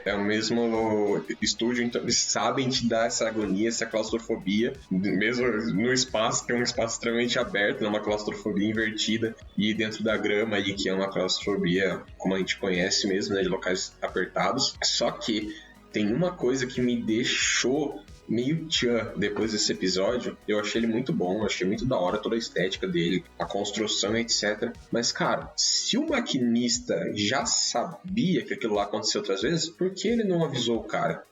É o mesmo estúdio, então eles sabem te dar essa agonia, essa claustrofobia. Mesmo no espaço, que é um espaço extremamente aberto, é uma claustrofobia invertida, e dentro da grama aí, que é uma claustrofobia como a gente conhece mesmo, né, de locais apertados. Só que tem uma coisa que me deixou meio tchan depois desse episódio. Eu achei ele muito bom, achei muito da hora toda a estética dele, a construção, etc. Mas, cara, se o maquinista já sabia que aquilo lá aconteceu outras vezes, por que ele não avisou o cara?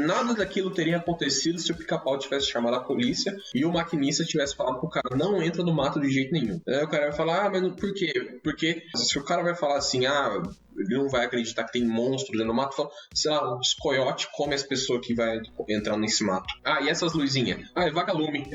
Nada daquilo teria acontecido se o Pica-Pau tivesse chamado a polícia e o maquinista tivesse falado pro cara: não entra no mato de jeito nenhum. Aí o cara vai falar: mas por quê? Porque se o cara vai falar assim, ele não vai acreditar que tem monstros dentro do mato, fala, sei lá, os coiotes comem as pessoas que vai entrar nesse mato. E essas luzinhas? É vagalume,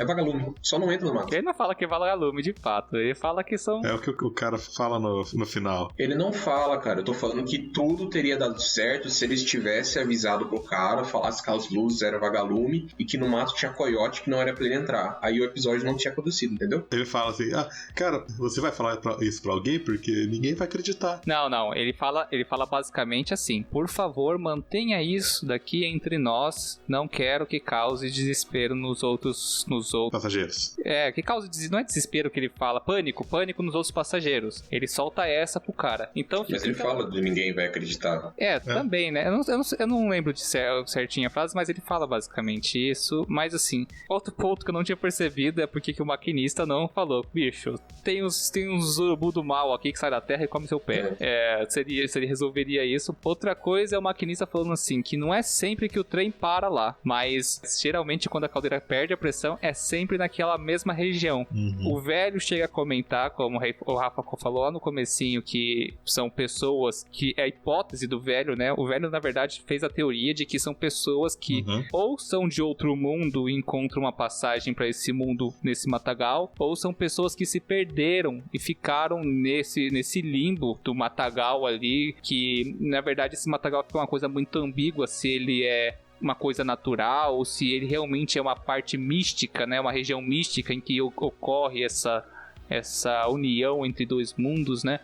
só não entra no mato. Ele não fala que é vagalume, de fato, ele fala que são... É o que o cara fala no final. Ele não fala, cara, eu tô falando que tudo teria dado certo se eles tivessem avisado pro cara, falasse que as luzes eram vagalume e que no mato tinha coiote que não era pra ele entrar. Aí o episódio não tinha acontecido, entendeu? Ele fala assim, cara, você vai falar isso pra alguém? Porque ninguém vai acreditar. Não, ele fala fala basicamente assim: por favor, mantenha isso daqui entre nós, não quero que cause desespero nos outros Passageiros. que cause não é desespero que ele fala, pânico nos outros passageiros. Ele solta essa pro cara. Então Mas ele fala de ninguém vai acreditar. Também, né? Eu não lembro de certinha a frase, mas ele fala basicamente isso. Mas assim, outro ponto que eu não tinha percebido é porque que o maquinista não falou: bicho, tem uns urubu do mal aqui que sai da terra e come seu pé. Se ele resolveria isso. Outra coisa é o maquinista falando assim, que não é sempre que o trem para lá, mas geralmente quando a caldeira perde a pressão, é sempre naquela mesma região. O velho chega a comentar, como o Rafa falou lá no comecinho, que são pessoas que é a hipótese do velho, né? O velho, na verdade, fez a teoria de que são pessoas que ou são de outro mundo e encontram uma passagem para esse mundo, nesse matagal, ou são pessoas que se perderam e ficaram nesse limbo do matagal ali, que, na verdade, esse matagal fica uma coisa muito ambígua, se ele é uma coisa natural ou se ele realmente é uma parte mística, né? Uma região mística em que ocorre essa união entre dois mundos, né?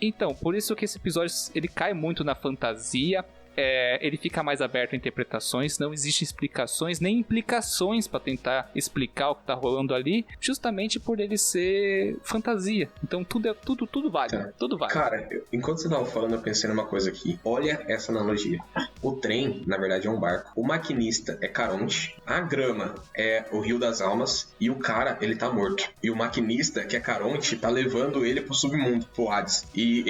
Então, por isso que esse episódio ele cai muito na fantasia. Ele fica mais aberto a interpretações, não existem explicações nem implicações pra tentar explicar o que tá rolando ali, justamente por ele ser fantasia. Então tudo vale, tudo vale. Cara, enquanto você tava falando, eu pensei numa coisa aqui. Olha essa analogia. O trem, na verdade, é um barco. O maquinista é Caronte, a grama é o Rio das Almas e o cara, ele tá morto. E o maquinista, que é Caronte, tá levando ele pro submundo, pro Hades. E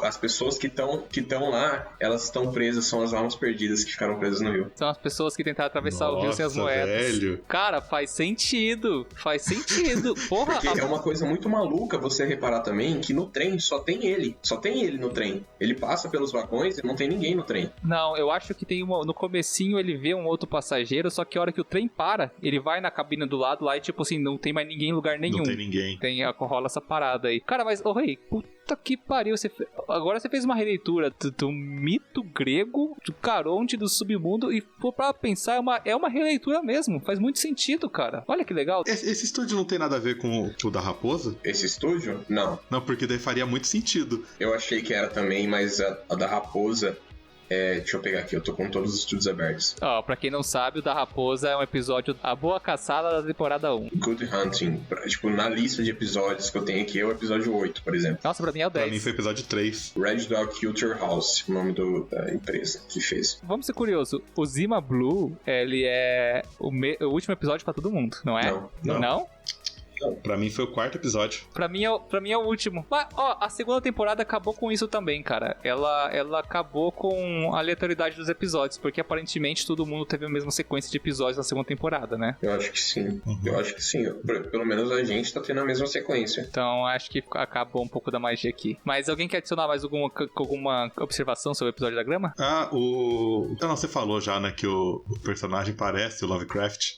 as pessoas que estão lá, elas estão presas, são as almas perdidas que ficaram presas no rio. São as pessoas que tentaram atravessar o rio sem as moedas. Velho. Cara, faz sentido. Porra, porque é uma coisa muito maluca você reparar também que no trem só tem ele no trem. Ele passa pelos vagões e não tem ninguém no trem. Não, eu acho que tem no comecinho ele vê um outro passageiro, só que a hora que o trem para, ele vai na cabine do lado lá e tipo assim, não tem mais ninguém em lugar nenhum. Não tem ninguém. Rola essa parada aí. Cara, mas, Rei, puta que pariu, agora você fez uma releitura do mito grego, do Caronte, do submundo, e pra pensar, é uma releitura mesmo, faz muito sentido, cara. Olha que legal. Esse estúdio não tem nada a ver com o da Raposa? Esse estúdio? Não. Não, porque daí faria muito sentido. Eu achei que era também, mas a da Raposa... deixa eu pegar aqui, eu tô com todos os estúdios abertos. Pra quem não sabe, o da Raposa é um episódio A Boa Caçada da temporada 1. Good Hunting. Tipo, na lista de episódios que eu tenho aqui é o episódio 8, por exemplo. Nossa, pra mim é o 10. Pra mim foi o episódio 3. Red Dog Culture House, o nome da empresa que fez. Vamos ser curiosos, o Zima Blue, ele é o último episódio pra todo mundo, não é? Não? Pra mim foi o 4º episódio. Pra mim é o último. Mas, a segunda temporada acabou com isso também, cara. Ela acabou com a aleatoriedade dos episódios, porque aparentemente todo mundo teve a mesma sequência de episódios na segunda temporada, né? Eu acho que sim. Eu acho que sim. Pelo menos a gente tá tendo a mesma sequência. Então, acho que acabou um pouco da magia aqui. Mas alguém quer adicionar mais alguma observação sobre o episódio da grama? Então você falou já, né, que o personagem parece o Lovecraft.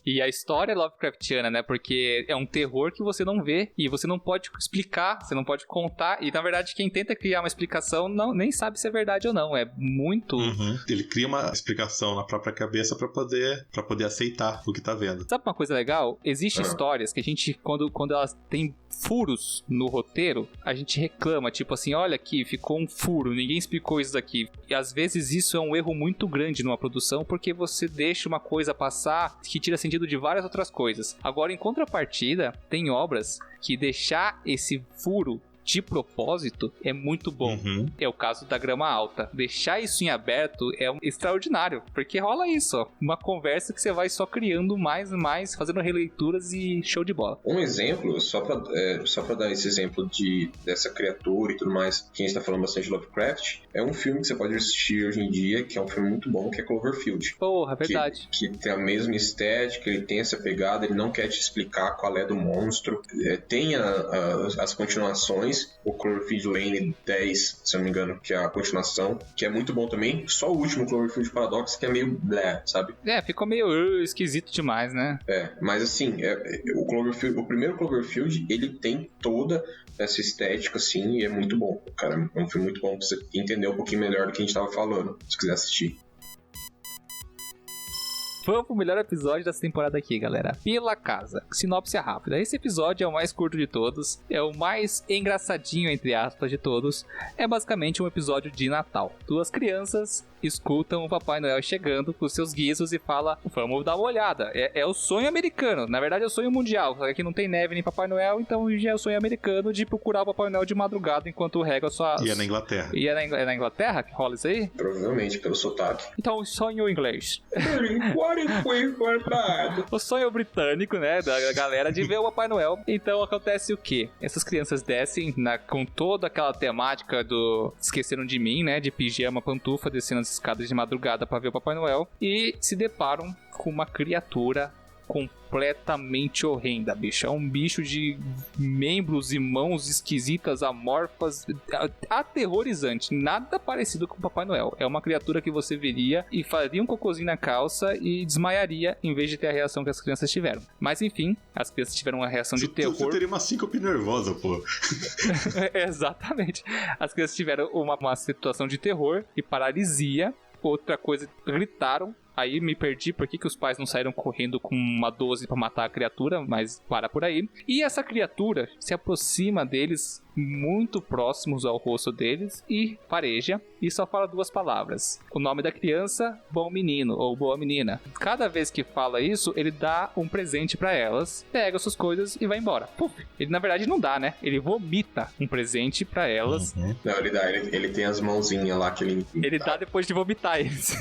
E a história é Lovecraftiana, né? Porque é um terror que você não vê e você não pode explicar, você não pode contar. E na verdade, quem tenta criar uma explicação nem sabe se é verdade ou não. É muito. Ele cria uma explicação na própria cabeça pra poder aceitar o que tá vendo. Sabe uma coisa legal? Existem histórias que a gente, quando elas têm furos no roteiro, a gente reclama, tipo assim, olha aqui, ficou um furo, ninguém explicou isso daqui. E às vezes isso é um erro muito grande numa produção, porque você deixa uma coisa passar que tira sentido de várias outras coisas. Agora, em contrapartida, tem obras que deixar esse furo de propósito é muito bom. É o caso da Grama Alta. Deixar isso em aberto é extraordinário, porque rola isso, uma conversa que você vai só criando mais e mais, fazendo releituras e show de bola. Um exemplo, só pra dar esse exemplo dessa criatura e tudo mais, que a gente tá falando bastante de Lovecraft, é um filme que você pode assistir hoje em dia, que é um filme muito bom, que é Cloverfield. Porra, verdade. Que tem a mesma estética, ele tem essa pegada, ele não quer te explicar qual é do monstro. Tem as continuações, o Cloverfield Lane 10, se eu não me engano, que é a continuação, que é muito bom também. Só o último Cloverfield Paradox que é meio blé, sabe? Ficou meio esquisito demais, né? Mas assim, o primeiro Cloverfield, ele tem toda essa estética, assim, e é muito bom. Cara, é um filme muito bom pra você entender um pouquinho melhor do que a gente tava falando, se quiser assistir. Vamos pro melhor episódio dessa temporada aqui, galera. Pela Casa. Sinopse rápida. Esse episódio é o mais curto de todos. É o mais engraçadinho, entre aspas, de todos. É basicamente um episódio de Natal. Duas crianças escutam o Papai Noel chegando com seus guizos e fala: vamos dar uma olhada. É o sonho americano. Na verdade é o sonho mundial. Só que aqui não tem neve nem Papai Noel, então já é o sonho americano de procurar o Papai Noel de madrugada enquanto rega sua... E é na Inglaterra. E é na Inglaterra que rola isso aí? Provavelmente, pelo sotaque. Então, sonho inglês. O sonho britânico, né, da galera de ver o Papai Noel. Então acontece o quê? Essas crianças descem com toda aquela temática do Esqueceram de Mim, né, de pijama, pantufa, descendo as escadas de madrugada pra ver o Papai Noel. E se deparam com uma criatura completamente horrenda, bicho. É um bicho de membros e mãos esquisitas, amorfas, aterrorizante. Nada parecido com o Papai Noel. É uma criatura que você veria e faria um cocôzinho na calça e desmaiaria em vez de ter a reação que as crianças tiveram. Mas enfim, as crianças tiveram uma reação de terror. Você teria uma síncope nervosa, pô. Exatamente. As crianças tiveram uma situação de terror e paralisia. Outra coisa, gritaram. Aí me perdi por que os pais não saíram correndo com uma 12 pra matar a criatura, mas para por aí. E essa criatura se aproxima deles, muito próximos ao rosto deles, e fareja, e só fala duas palavras. O nome da criança, bom menino, ou boa menina. Cada vez que fala isso, ele dá um presente pra elas, pega suas coisas e vai embora. Puf! Ele na verdade não dá, né? Ele vomita um presente pra elas. Não, ele dá, ele tem as mãozinhas lá que ele... Ele dá depois de vomitar eles.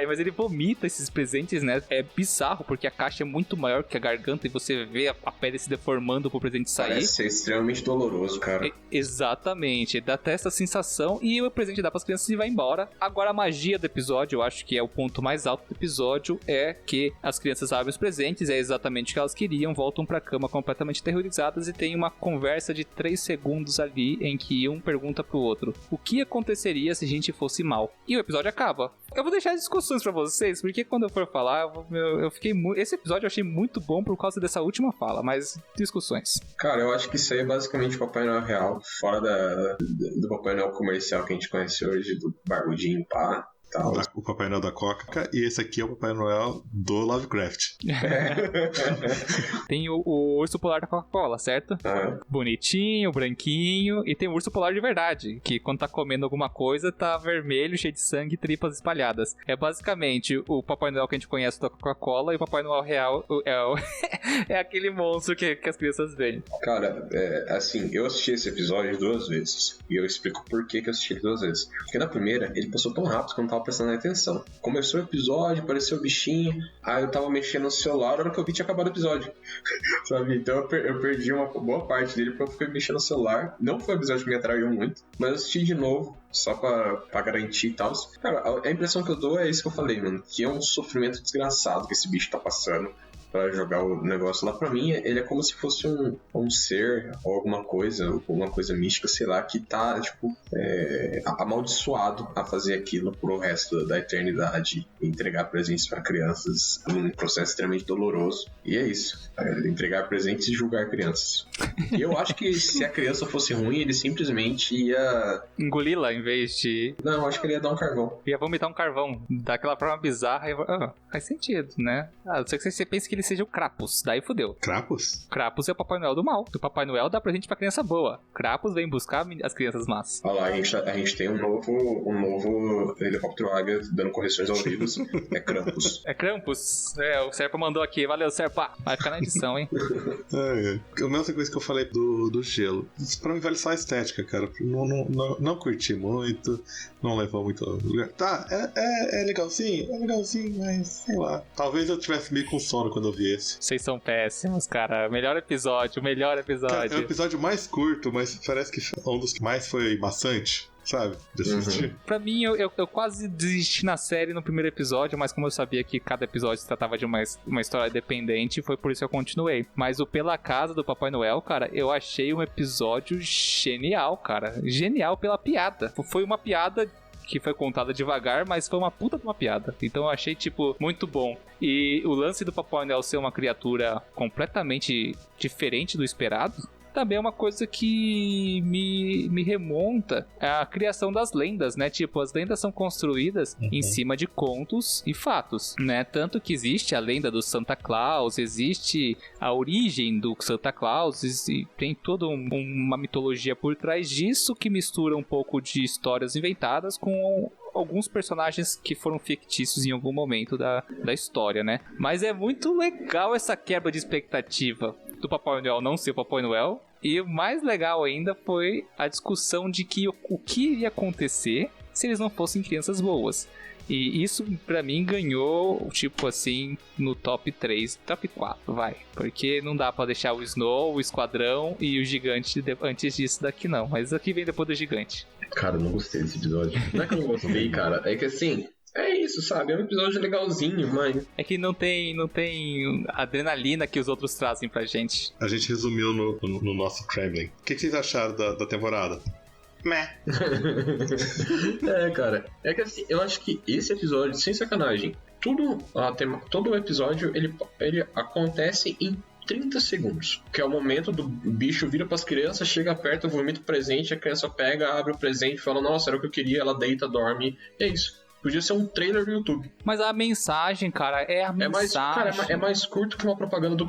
Mas ele vomita esses presentes, né? É bizarro, porque a caixa é muito maior que a garganta e você vê a pele se deformando pro presente sair. Parece ser extremamente doloroso, cara. Exatamente, dá até essa sensação e o presente dá pras crianças e vai embora. Agora a magia do episódio, eu acho que é o ponto mais alto do episódio, é que as crianças abrem os presentes, é exatamente o que elas queriam, voltam pra cama completamente aterrorizadas e tem uma conversa de 3 segundos ali em que um pergunta pro outro: o que aconteceria se a gente fosse mal? E o episódio acaba. Eu vou deixar discussões pra vocês, porque quando eu for falar, eu fiquei muito... Esse episódio eu achei muito bom por causa dessa última fala, mas discussões. Cara, eu acho que isso aí é basicamente o Papai Noel real, fora do Papai Noel comercial que a gente conhece hoje, do barbudinho, pá. Tal. O Papai Noel da Coca, e esse aqui é o Papai Noel do Lovecraft. Tem o urso polar da Coca-Cola, certo? Bonitinho, branquinho, e tem o urso polar de verdade, que quando tá comendo alguma coisa tá vermelho, cheio de sangue e tripas espalhadas. É basicamente o Papai Noel que a gente conhece da Coca-Cola, e o Papai Noel real é aquele monstro que as crianças veem. Cara, assim, eu assisti esse episódio 2 vezes, e eu explico por que eu assisti ele 2 vezes. Porque na primeira, ele passou tão rápido que eu não tava prestando atenção. Começou o episódio, apareceu o bichinho, aí eu tava mexendo no celular, a hora que eu vi tinha acabado o episódio. Sabe? Então eu perdi uma boa parte dele porque eu fiquei mexendo no celular. Não foi um episódio que me atraiu muito, mas eu assisti de novo, só pra garantir e tal. Cara, a impressão que eu dou é isso que eu falei, mano, que é um sofrimento desgraçado que esse bicho tá passando pra jogar o negócio lá. Pra mim, ele é como se fosse um ser ou alguma coisa mística, sei lá, que tá, tipo, amaldiçoado a fazer aquilo pro resto da eternidade, entregar presentes pra crianças num processo extremamente doloroso. E é isso, entregar presentes e julgar crianças. E eu acho que se a criança fosse ruim, ele simplesmente ia... engoli-la em vez de... Não, eu acho que ele ia dar um carvão. Ia vomitar um carvão, daquela forma bizarra. Faz sentido, né? Não sei que você pensa que ele seja o Krampus, daí fudeu. Krampus? Krampus é o Papai Noel do mal. O Papai Noel dá presente pra criança boa. Krampus vem buscar as crianças más. Olha lá, a gente tem um novo helicóptero águia dando correções ao vivo. É Krampus. É Krampus? O Serpa mandou aqui. Valeu, Serpa. Vai ficar na edição, hein? A mesma coisa que eu falei do gelo. Isso pra mim vale só a estética, cara. Não curti muito, não levou muito lugar. Tá, é legalzinho, mas sei lá. Talvez eu tivesse meio com sono quando eu vi esse. Vocês são péssimos, cara. Melhor episódio. Cara, é o episódio mais curto, mas parece que é um dos que mais foi maçante, sabe? De assistir. Pra mim, eu quase desisti na série no primeiro episódio, mas como eu sabia que cada episódio se tratava de uma história independente, foi por isso que eu continuei. Mas o Pela Casa do Papai Noel, cara, eu achei um episódio genial, cara. Genial pela piada. Foi uma piada que foi contada devagar, mas foi uma puta de uma piada. Então eu achei, tipo, muito bom. E o lance do Papai Noel ser uma criatura completamente diferente do esperado também é uma coisa que me remonta à criação das lendas, né? Tipo, as lendas são construídas em cima de contos e fatos, né? Tanto que existe a lenda do Santa Claus, existe a origem do Santa Claus, e tem toda uma mitologia por trás disso que mistura um pouco de histórias inventadas com alguns personagens que foram fictícios em algum momento da história, né? Mas é muito legal essa quebra de expectativa do Papai Noel não ser o Papai Noel. E o mais legal ainda foi a discussão de que o que iria acontecer se eles não fossem crianças boas. E isso, pra mim, ganhou, tipo assim, no top 3, top 4, vai. Porque não dá pra deixar o Snow, o Esquadrão e o Gigante antes disso daqui, não. Mas aqui vem depois do Gigante. Cara, eu não gostei desse episódio. Não é que eu não gostei, cara. É que assim, é isso, sabe? É um episódio legalzinho, mas... É que não tem adrenalina que os outros trazem pra gente. A gente resumiu no nosso Kremlin. O que vocês acharam da temporada? Meh. É, cara. É que assim, eu acho que esse episódio, sem sacanagem, todo o episódio, ele acontece em 30 segundos. Que é o momento do bicho vira pras crianças, chega perto, vomita o presente, a criança pega, abre o presente, fala, nossa, era o que eu queria, ela deita, dorme, e é isso. Podia ser um trailer do YouTube. Mas a mensagem, cara, é a mensagem. É mais curto que uma propaganda do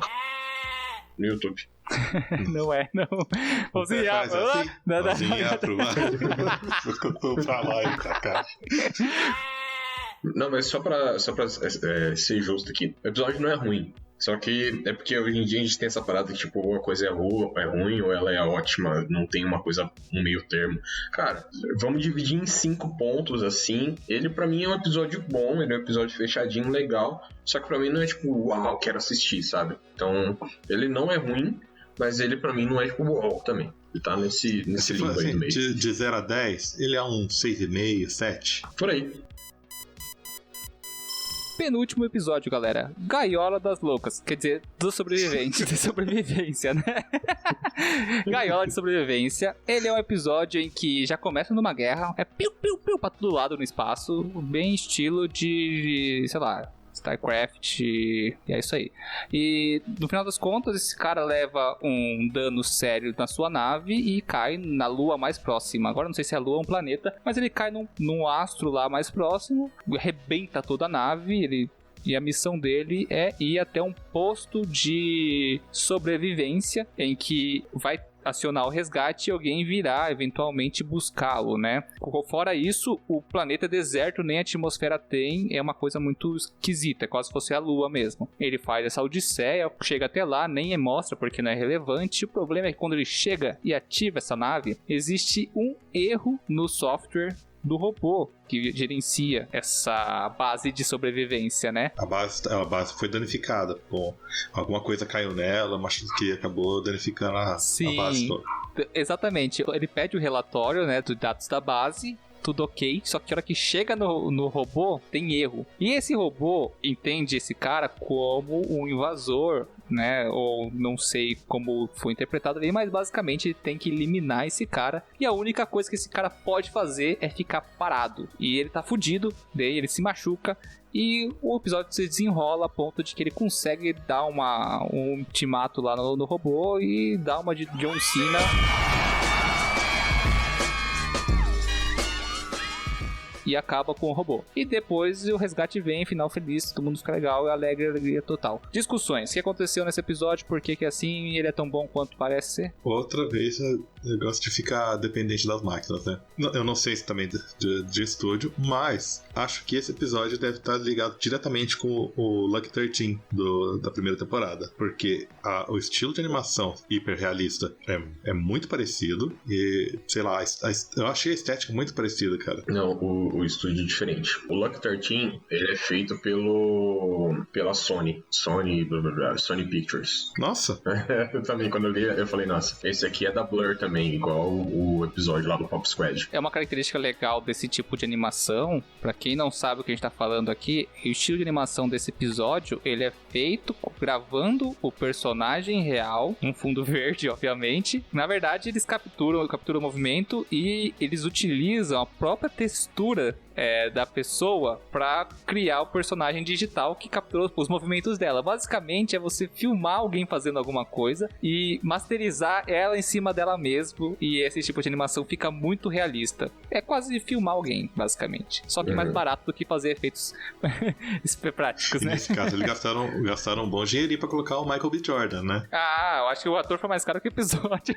no YouTube. Não é, não. Mãozinha pro pra lá e pra cá. Não, mas só pra ser justo aqui, o episódio não é ruim. Só que é porque hoje em dia a gente tem essa parada que, tipo, ou a coisa é ruim ou ela é ótima, não tem uma coisa, um meio termo. Cara, vamos dividir em 5 pontos, assim. Ele, pra mim, é um episódio bom, ele é um episódio fechadinho, legal. Só que pra mim não é tipo, uau, quero assistir, sabe? Então, ele não é ruim, mas ele pra mim não é tipo, uau, também. Ele tá nesse limbo aí do meio. De 0 a 10, ele é um 6,5, 7. Por aí. Penúltimo episódio, galera. Gaiola das Loucas. Quer dizer, dos sobreviventes. De sobrevivência, né? Gaiola de sobrevivência. Ele é um episódio em que já começa numa guerra. É piu-piu-piu pra todo lado no espaço. Bem estilo de sei lá, StarCraft, e é isso aí. E no final das contas, esse cara leva um dano sério na sua nave e cai na lua mais próxima. Agora não sei se é a lua ou um planeta, mas ele cai num astro lá mais próximo, arrebenta toda a nave, e a missão dele é ir até um posto de sobrevivência em que vai acionar o resgate e alguém virá eventualmente buscá-lo, né? Fora isso, o planeta é deserto, nem atmosfera tem, é uma coisa muito esquisita, é quase se fosse a lua mesmo. Ele faz essa odisseia, chega até lá, nem mostra porque não é relevante. O problema é que quando ele chega e ativa essa nave, existe um erro no software do robô que gerencia essa base de sobrevivência, né? A base foi danificada. Bom, alguma coisa caiu nela, mas que acabou danificando a base toda. Exatamente. Ele pede o relatório, né, dos dados da base. Tudo ok, só que a hora que chega no robô, tem erro. E esse robô entende esse cara como um invasor, né? Ou não sei como foi interpretado ali, mas basicamente ele tem que eliminar esse cara. E a única coisa que esse cara pode fazer é ficar parado. E ele tá fudido, daí ele se machuca. E o episódio se desenrola a ponto de que ele consegue dar um ultimato lá no robô e dar uma de John Cena. E acaba com o robô. E depois o resgate vem, final feliz, todo mundo fica legal, alegria total. Discussões. O que aconteceu nesse episódio? Por que assim ele é tão bom quanto parece ser? Outra vez eu gosto de ficar dependente das máquinas, né? Eu não sei se também de estúdio, mas acho que esse episódio deve estar ligado diretamente com o Lucky 13 da primeira temporada. Porque o estilo de animação hiperrealista é muito parecido. E, sei lá, eu achei a estética muito parecida, cara. Não, o estúdio é diferente. O Lucky 13, ele é feito pela Sony Pictures. Nossa! Eu também, quando eu li, eu falei, nossa, esse aqui é da Blur também, igual o episódio lá do Pop Squad. É uma característica legal desse tipo de animação. Pra quem não sabe o que a gente tá falando aqui, o estilo de animação desse episódio, ele é feito gravando o personagem real, um fundo verde, obviamente. Na verdade, eles capturam o movimento e eles utilizam a própria textura da pessoa pra criar o personagem digital que capturou os movimentos dela. Basicamente é você filmar alguém fazendo alguma coisa e masterizar ela em cima dela mesmo, e esse tipo de animação fica muito realista. É quase filmar alguém, basicamente. Só que mais barato do que fazer efeitos práticos, E né? nesse caso, eles gastaram um bom dinheirinho pra colocar o Michael B. Jordan, né? Eu acho que o ator foi mais caro que o episódio.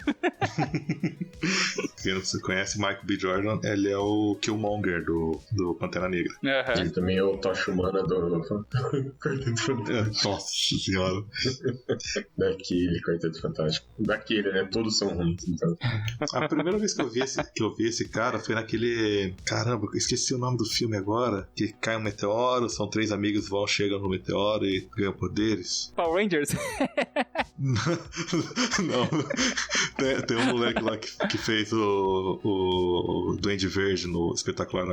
Quem não conhece Michael B. Jordan, ele é o Killmonger do Pantera Negra. Uhum. Ele também é o Tocha Humana do Quarteto Fantástico. Nossa senhora. Daquele Quarteto Fantástico. Daquele, né? Todos são ruins, então. A primeira vez que eu vi esse cara foi naquele... Caramba, eu esqueci o nome do filme agora. Que cai um meteoro, são 3 amigos chegam no meteoro e ganham poderes. Power Rangers. Não. Tem um moleque lá que fez o Duende Verde no espetacular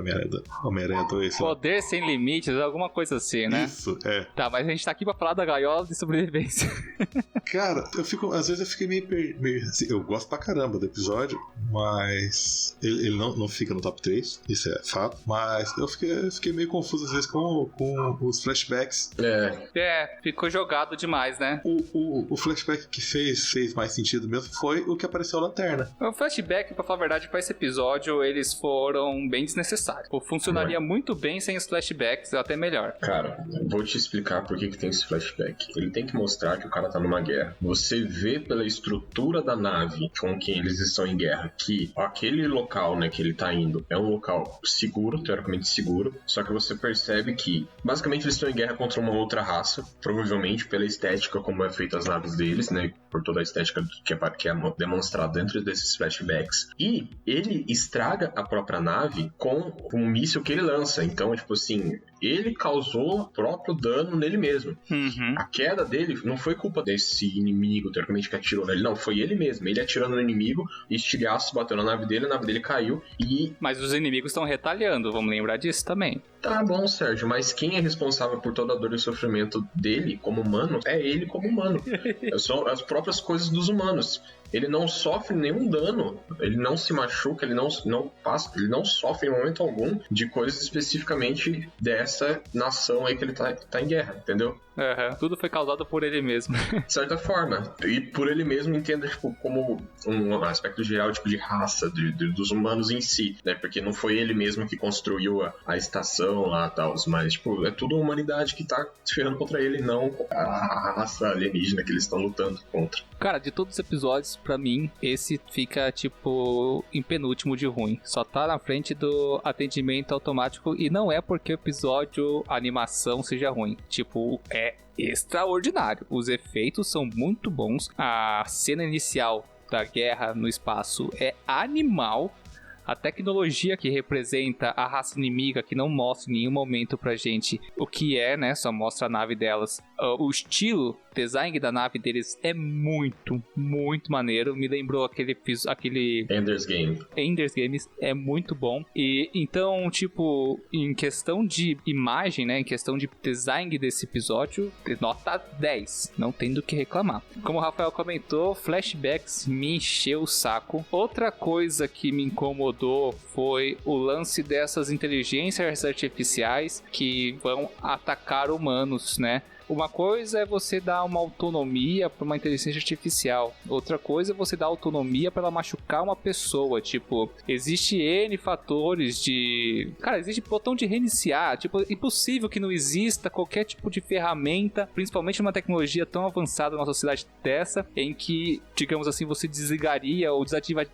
Homem-Aranha 2. Poder sem limites, alguma coisa assim, né? Isso, é. Tá, mas a gente tá aqui pra falar da gaiola de sobrevivência. Cara, às vezes eu fiquei meio assim, eu gosto pra caramba do episódio, mas ele não fica no top 3, isso é fato, mas eu fiquei meio confuso às vezes com os flashbacks. Ficou jogado demais, né? O flashback que fez mais sentido mesmo foi o que apareceu a Lanterna. O flashback, pra falar a verdade, pra esse episódio, eles foram bem desnecessários. Funcionaria muito bem sem os flashbacks, até melhor. Cara, vou te explicar por que tem esse flashback. Ele tem que mostrar que o cara tá numa guerra. Você vê pela estrutura da nave com quem eles estão em guerra que aquele local, né, que ele tá indo é um local seguro, teoricamente seguro, só que você percebe que basicamente eles estão em guerra contra uma outra raça, provavelmente pela estética como é feita as naves deles, né, por toda a estética que é demonstrada dentro desses flashbacks. E ele estraga a própria nave com um míssil que ele lança. Então, tipo assim, ele causou próprio dano nele mesmo. Uhum. A queda dele não foi culpa desse inimigo, teoricamente, que atirou nele. Não, foi ele mesmo. Ele atirando no inimigo, estilhaço, bateu na nave dele caiu e... Mas os inimigos estão retalhando, vamos lembrar disso também. Tá bom, Sérgio, mas quem é responsável por toda a dor e sofrimento dele como humano é ele como humano. São as próprias coisas dos humanos. Ele não sofre nenhum dano, ele não se machuca, ele não sofre em momento algum de coisas especificamente dessa nação aí que ele tá em guerra, entendeu? Uhum. Tudo foi causado por ele mesmo. De certa forma. E por ele mesmo entenda, tipo, como um aspecto geral, tipo, de raça, dos humanos em si, né? Porque não foi ele mesmo que construiu a estação lá e tal, mas, tipo, é tudo a humanidade que tá se ferrando contra ele, não a raça alienígena que eles estão lutando contra. Cara, de todos os episódios, pra mim, esse fica, tipo, em penúltimo de ruim. Só tá na frente do atendimento automático e não é porque o episódio, a animação seja ruim. Tipo, é extraordinário. Os efeitos são muito bons. A cena inicial da guerra no espaço é animal. A tecnologia que representa a raça inimiga, que não mostra em nenhum momento pra gente o que é, né? Só mostra a nave delas. O estilo, design da nave deles é muito, muito maneiro. Me lembrou aquele Ender's Game. Ender's Game é muito bom. E então, tipo, em questão de imagem, né? Em questão de design desse episódio, nota 10. Não tem do que reclamar. Como o Rafael comentou, flashbacks me encheu o saco. Outra coisa que me incomodou foi o lance dessas inteligências artificiais que vão atacar humanos, né? Uma coisa é você dar uma autonomia para uma inteligência artificial. Outra coisa é você dar autonomia para ela machucar uma pessoa. Tipo, existe N fatores de... Cara, existe botão de reiniciar. Tipo, impossível que não exista qualquer tipo de ferramenta, principalmente numa tecnologia tão avançada numa sociedade dessa, em que, digamos assim, você desligaria ou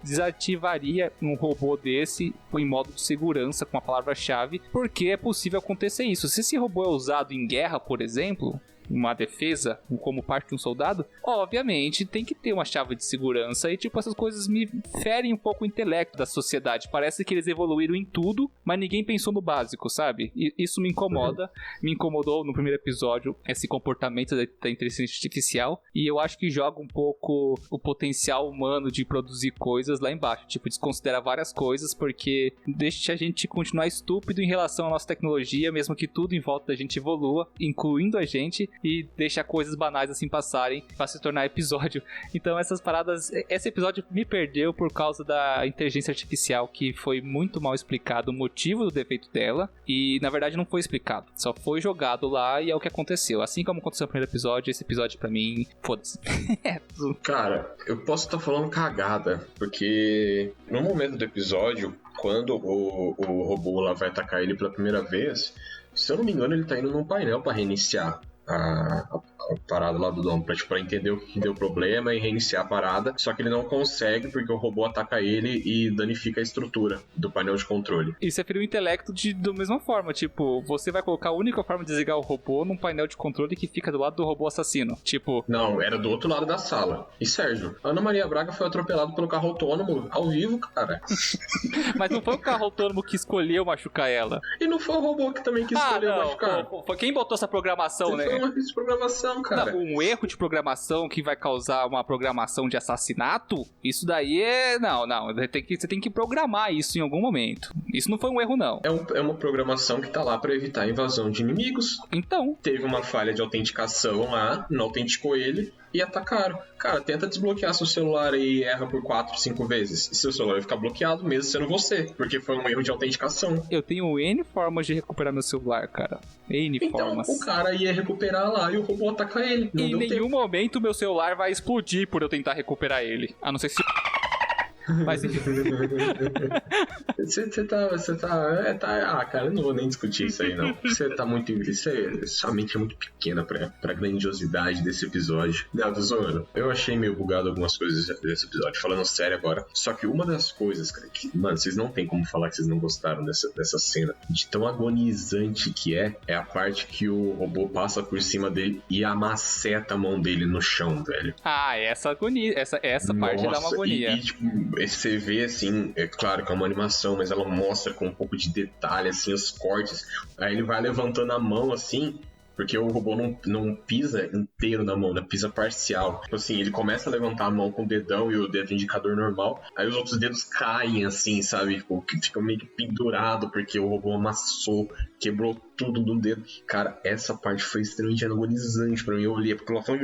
desativaria um robô desse em modo de segurança com a palavra-chave, porque é possível acontecer isso. Se esse robô é usado em guerra, por exemplo, uma defesa, como parte de um soldado, obviamente tem que ter uma chave de segurança. E tipo, essas coisas me ferem um pouco o intelecto da sociedade. Parece que eles evoluíram em tudo, mas ninguém pensou no básico, sabe? E isso me incomoda. Me incomodou no primeiro episódio esse comportamento da inteligência artificial, e eu acho que joga um pouco o potencial humano de produzir coisas lá embaixo. Tipo, desconsidera várias coisas, porque deixa a gente continuar estúpido em relação à nossa tecnologia, mesmo que tudo em volta da gente evolua, incluindo a gente. e deixa coisas banais assim passarem pra se tornar episódio. Então essas paradas, esse episódio me perdeu por causa da inteligência artificial, que foi muito mal explicado o motivo do defeito dela, e na verdade não foi explicado, só foi jogado lá e é o que aconteceu. Assim como aconteceu no primeiro episódio, esse episódio pra mim, foda-se. Cara, eu posso estar falando cagada, porque no momento do episódio, quando o robô lá vai atacar ele pela primeira vez, se eu não me engano, ele tá indo num painel pra reiniciar a parada lá do domo, pra entender o que deu problema e reiniciar a parada, só que ele não consegue porque o robô ataca ele e danifica a estrutura do painel de controle. Isso é ferir o intelecto da mesma forma, tipo, você vai colocar a única forma de desligar o robô num painel de controle que fica do lado do robô assassino, tipo... Não, era do outro lado da sala. E Sérgio, Ana Maria Braga foi atropelado pelo carro autônomo ao vivo, cara. Mas não foi o carro autônomo que escolheu machucar ela. E não foi o robô que também quis escolher machucar. Foi quem botou essa programação, né? Foi uma programação, cara. Não, um erro de programação que vai causar uma programação de assassinato, isso daí é... Não, você tem que programar isso em algum momento. Isso não foi um erro, não. É uma programação que tá lá pra evitar a invasão de inimigos. Então. Teve uma falha de autenticação lá, não autenticou ele e atacaram. Cara, tenta desbloquear seu celular e erra por 4, 5 vezes. E seu celular vai ficar bloqueado mesmo sendo você, porque foi um erro de autenticação. Eu tenho N formas de recuperar meu celular, cara. N formas. Então, o cara ia recuperar lá e o robô ataca ele. Em nenhum momento meu celular vai explodir por eu tentar recuperar ele. A não ser se... Mas enfim. Você tá. Cara, eu não vou nem discutir isso aí, não. Você tá muito. Sua mente é muito pequena pra grandiosidade desse episódio. Não, tô zoando. Eu achei meio bugado algumas coisas desse episódio, falando sério agora. Só que uma das coisas, cara, que, mano, vocês não tem como falar que vocês não gostaram dessa cena. De tão agonizante que é a parte que o robô passa por cima dele e amaceta a mão dele no chão, velho. Ah, essa agonia. Essa parte dá uma agonia. E tipo, você vê assim, é claro que é uma animação, mas ela mostra com um pouco de detalhe, assim, os cortes. Aí ele vai levantando a mão assim, porque o robô não pisa inteiro na mão, né? Pisa parcial. Tipo assim, ele começa a levantar a mão com o dedão e o dedo indicador normal, aí os outros dedos caem assim, sabe? Tipo, que fica meio que pendurado, porque o robô amassou, quebrou tudo do dedo. Cara, essa parte foi extremamente agonizante pra mim. Eu olhei porque ela falou...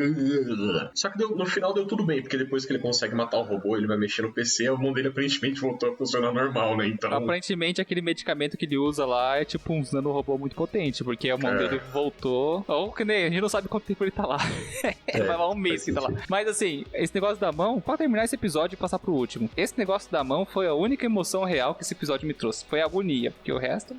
Só que no final deu tudo bem, porque depois que ele consegue matar o robô, ele vai mexer no PC, a mão dele aparentemente voltou a funcionar normal, né? Então... Aparentemente aquele medicamento que ele usa lá é tipo um nanorobô muito potente, porque a mão dele voltou. Ou que nem, a gente não sabe quanto tempo ele tá lá. Vai lá um mês que tá lá. Mas assim, esse negócio da mão, pra terminar esse episódio e passar pro último, esse negócio da mão foi a única emoção real que esse episódio me trouxe. Foi a agonia, porque o resto...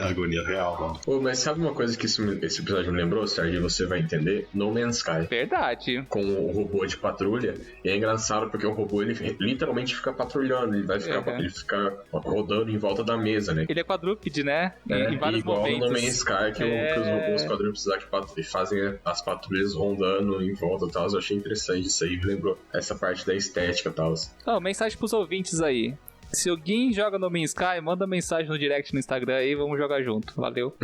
Agonia real, mano. Pô, mas sabe uma coisa que esse episódio me lembrou, Sérgio? Você vai entender? No Man's Sky. Verdade. Com o robô de patrulha. E é engraçado porque o robô, ele literalmente fica patrulhando. Ele vai ficar ele fica rodando em volta da mesa, né? Ele é quadrúpede, né? Em vários igual momentos. No Man's Sky, que os robôs quadrúpedes fazem as patrulhas rondando em volta e tal. Eu achei interessante isso aí. Me lembrou essa parte da estética e tal. Mensagem pros ouvintes aí. Se alguém joga no Man's Sky, manda mensagem no direct no Instagram aí, vamos jogar junto. Valeu.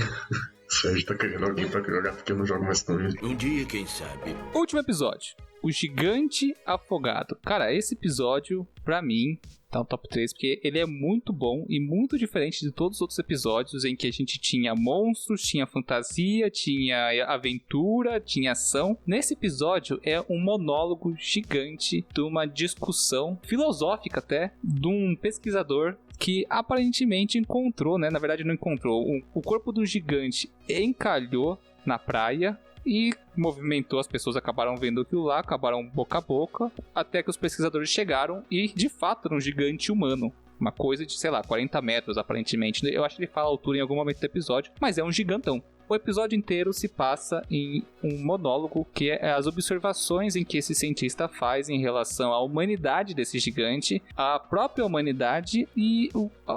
O Sérgio tá querendo alguém pra jogar porque eu não jogo mais com ele. Um dia, quem sabe. Último episódio. O Gigante Afogado. Cara, esse episódio, pra mim, tá no top 3, porque ele é muito bom e muito diferente de todos os outros episódios em que a gente tinha monstros, tinha fantasia, tinha aventura, tinha ação. Nesse episódio é um monólogo gigante de uma discussão filosófica até, de um pesquisador que aparentemente encontrou, né? Na verdade não encontrou. O corpo do gigante encalhou na praia e movimentou, as pessoas acabaram vendo aquilo lá, acabaram boca a boca, até que os pesquisadores chegaram e de fato era um gigante humano. Uma coisa de, sei lá, 40 metros aparentemente. Eu acho que ele fala a altura em algum momento do episódio, mas é um gigantão. O episódio inteiro se passa em um monólogo que é as observações em que esse cientista faz em relação à humanidade desse gigante, à própria humanidade e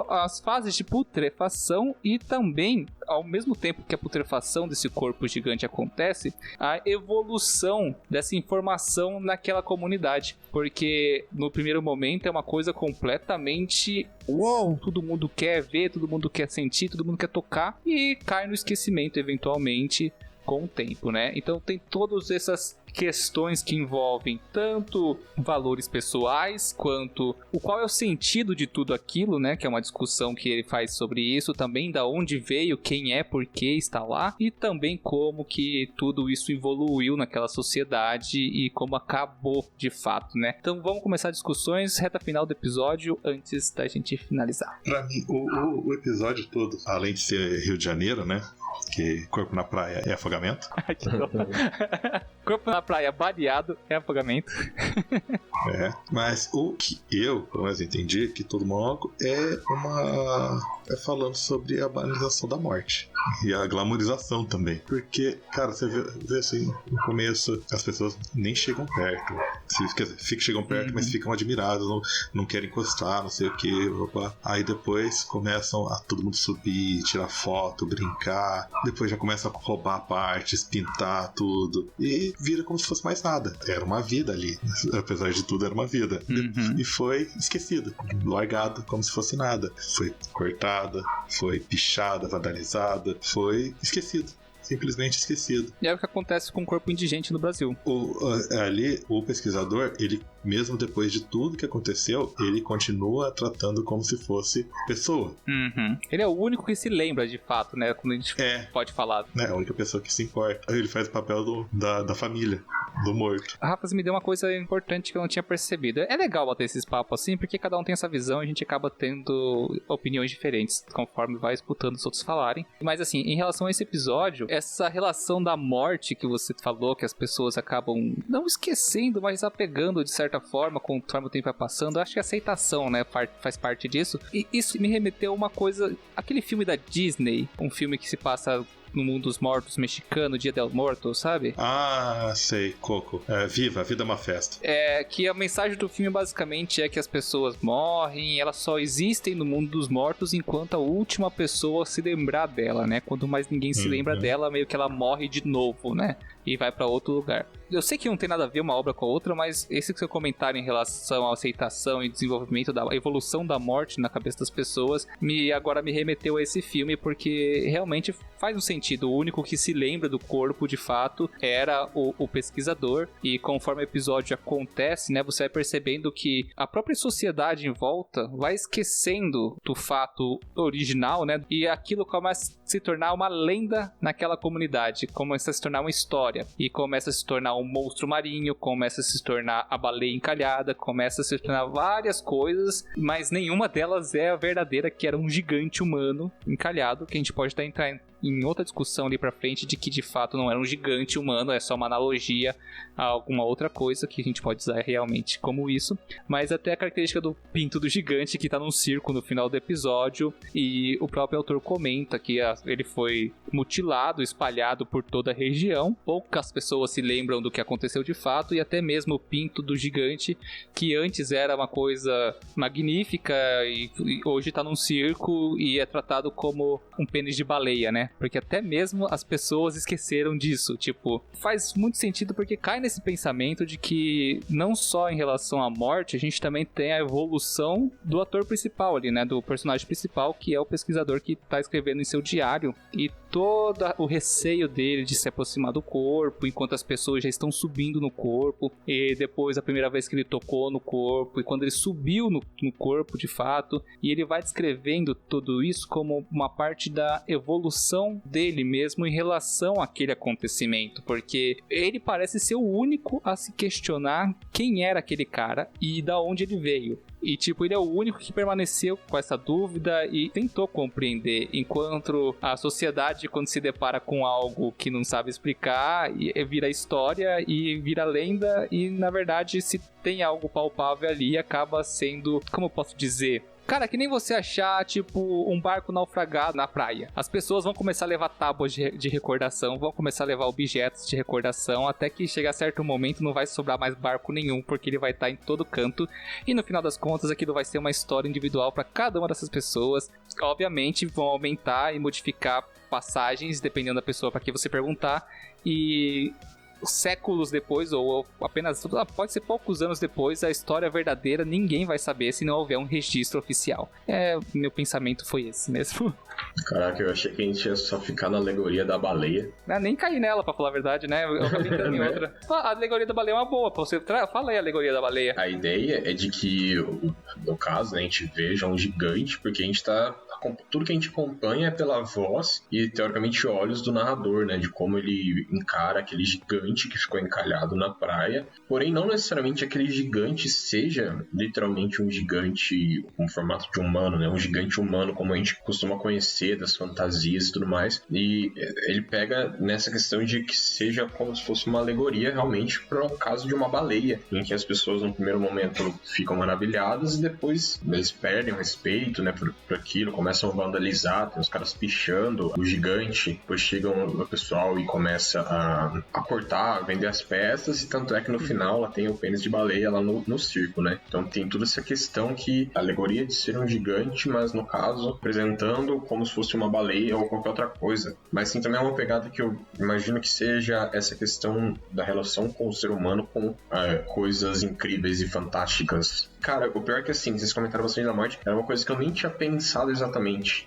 as fases de putrefação e também, ao mesmo tempo que a putrefação desse corpo gigante acontece, a evolução dessa informação naquela comunidade. Porque no primeiro momento é uma coisa completamente... Uou! Todo mundo quer ver, todo mundo quer sentir, todo mundo quer tocar e cai no esquecimento eventualmente com o tempo, né? Então tem todas essas questões que envolvem tanto valores pessoais, quanto qual é o sentido de tudo aquilo, né? Que é uma discussão que ele faz sobre isso, também da onde veio, quem é, por que está lá, e também como que tudo isso evoluiu naquela sociedade e como acabou de fato, né? Então vamos começar discussões, reta final do episódio, antes da gente finalizar. Pra mim, o episódio todo, além de ser Rio de Janeiro, né? Que corpo na praia é afogamento. Ai, que dó. Corpo na praia baleado é afogamento. Mas o que eu, pelo menos, entendi que todo mundo é falando sobre a banalização da morte e a glamorização também. Porque, cara, você vê assim, no começo as pessoas nem chegam perto. Quer dizer, chegam perto, mas ficam admiradas, não querem encostar, não sei o que. Aí depois começam a todo mundo subir, tirar foto, brincar. Depois já começa a roubar partes, pintar tudo. E vira como se fosse mais nada. Era uma vida ali. Apesar de tudo, era uma vida. E foi esquecido, largado como se fosse nada. Foi cortada, foi pichada, vandalizada, foi esquecido. Simplesmente esquecido. E é o que acontece com o corpo indigente no Brasil. Ali, o pesquisador, ele, mesmo depois de tudo que aconteceu, ele continua tratando como se fosse pessoa. Ele é o único que se lembra, de fato, né? Quando a gente pode falar. É a única pessoa que se importa. Ele faz o papel da família, do morto. A Rafa me deu uma coisa importante que eu não tinha percebido. É legal bater esses papos assim, porque cada um tem essa visão e a gente acaba tendo opiniões diferentes, conforme vai escutando os outros falarem. Mas assim, em relação a esse episódio, essa relação da morte que você falou, que as pessoas acabam não esquecendo, mas apegando de certa forma, conforme o tempo vai passando, eu acho que a aceitação, né, faz parte disso. E isso me remeteu a uma coisa, aquele filme da Disney, um filme que se passa no mundo dos mortos mexicano, Dia del Muerto, sabe? Ah, sei, Coco. Viva, a vida é uma festa. Que a mensagem do filme basicamente é que as pessoas morrem, elas só existem no mundo dos mortos enquanto a última pessoa se lembrar dela, né? Quando mais ninguém se lembra dela, meio que ela morre de novo, né? E vai pra outro lugar. Eu sei que não tem nada a ver uma obra com a outra, mas esse seu comentário em relação à aceitação e desenvolvimento da evolução da morte na cabeça das pessoas agora me remeteu a esse filme, porque realmente faz um sentido. O único que se lembra do corpo, de fato, era o pesquisador, e conforme o episódio acontece, né, você vai percebendo que a própria sociedade em volta vai esquecendo do fato original, né, e aquilo começa a se tornar uma lenda naquela comunidade, começa a se tornar uma história, e começa a se tornar um monstro marinho, começa a se tornar a baleia encalhada, começa a se tornar várias coisas, mas nenhuma delas é a verdadeira, que era um gigante humano encalhado, que a gente pode estar entrando em outra discussão ali pra frente de que de fato não era um gigante humano, é só uma analogia a alguma outra coisa que a gente pode usar realmente como isso, mas até a característica do pinto do gigante que tá num circo no final do episódio, e o próprio autor comenta que ele foi mutilado, espalhado por toda a região, poucas pessoas se lembram do que aconteceu de fato, e até mesmo o pinto do gigante, que antes era uma coisa magnífica e hoje tá num circo e é tratado como um pênis de baleia, né? Porque até mesmo as pessoas esqueceram disso. Tipo, faz muito sentido porque cai nesse pensamento de que não só em relação à morte, a gente também tem a evolução do ator principal ali, né? Do personagem principal, que é o pesquisador que tá escrevendo em seu diário, e todo o receio dele de se aproximar do corpo, enquanto as pessoas já estão subindo no corpo, e depois a primeira vez que ele tocou no corpo, e quando ele subiu no corpo de fato, e ele vai descrevendo tudo isso como uma parte da evolução dele mesmo em relação àquele acontecimento, porque ele parece ser o único a se questionar quem era aquele cara e da onde ele veio. E tipo, ele é o único que permaneceu com essa dúvida e tentou compreender, enquanto a sociedade, quando se depara com algo que não sabe explicar, vira história e vira lenda, e na verdade, se tem algo palpável ali, acaba sendo, como eu posso dizer, cara, que nem você achar, tipo, um barco naufragado na praia. As pessoas vão começar a levar tábuas de recordação, vão começar a levar objetos de recordação, até que chegar a certo momento não vai sobrar mais barco nenhum, porque ele vai estar em todo canto. E no final das contas, aquilo vai ser uma história individual para cada uma dessas pessoas. Obviamente, vão aumentar e modificar passagens, dependendo da pessoa para quem você perguntar. E séculos depois, ou apenas, pode ser poucos anos depois, a história verdadeira ninguém vai saber se não houver um registro oficial. Meu pensamento foi esse mesmo. Caraca, eu achei que a gente ia só ficar na alegoria da baleia. Nem caí nela, pra falar a verdade, né? Eu acabei entrando em outra. A alegoria da baleia é uma boa, pra você... Fala aí a alegoria da baleia. A ideia é de que, no caso, né, a gente veja um gigante, porque a gente tá... Tudo que a gente acompanha é pela voz e, teoricamente, olhos do narrador, né? De como ele encara aquele gigante que ficou encalhado na praia. Porém, não necessariamente aquele gigante seja literalmente um gigante com formato de humano, né? Um gigante humano, como a gente costuma conhecer das fantasias e tudo mais. E ele pega nessa questão de que seja como se fosse uma alegoria realmente para o caso de uma baleia, em que as pessoas, no primeiro momento, ficam maravilhadas e depois eles perdem o respeito, né? Por aquilo, começam a vandalizar, tem os caras pichando o gigante, depois chega o pessoal e começa a cortar, a vender as peças, e tanto é que no final ela tem o pênis de baleia lá no circo, né? Então tem toda essa questão que a alegoria de ser um gigante, mas no caso apresentando como se fosse uma baleia ou qualquer outra coisa. Mas sim, também é uma pegada que eu imagino que seja essa questão da relação com o ser humano com coisas incríveis e fantásticas. Cara, o pior é que assim, vocês comentaram bastante da morte, era uma coisa que eu nem tinha pensado exatamente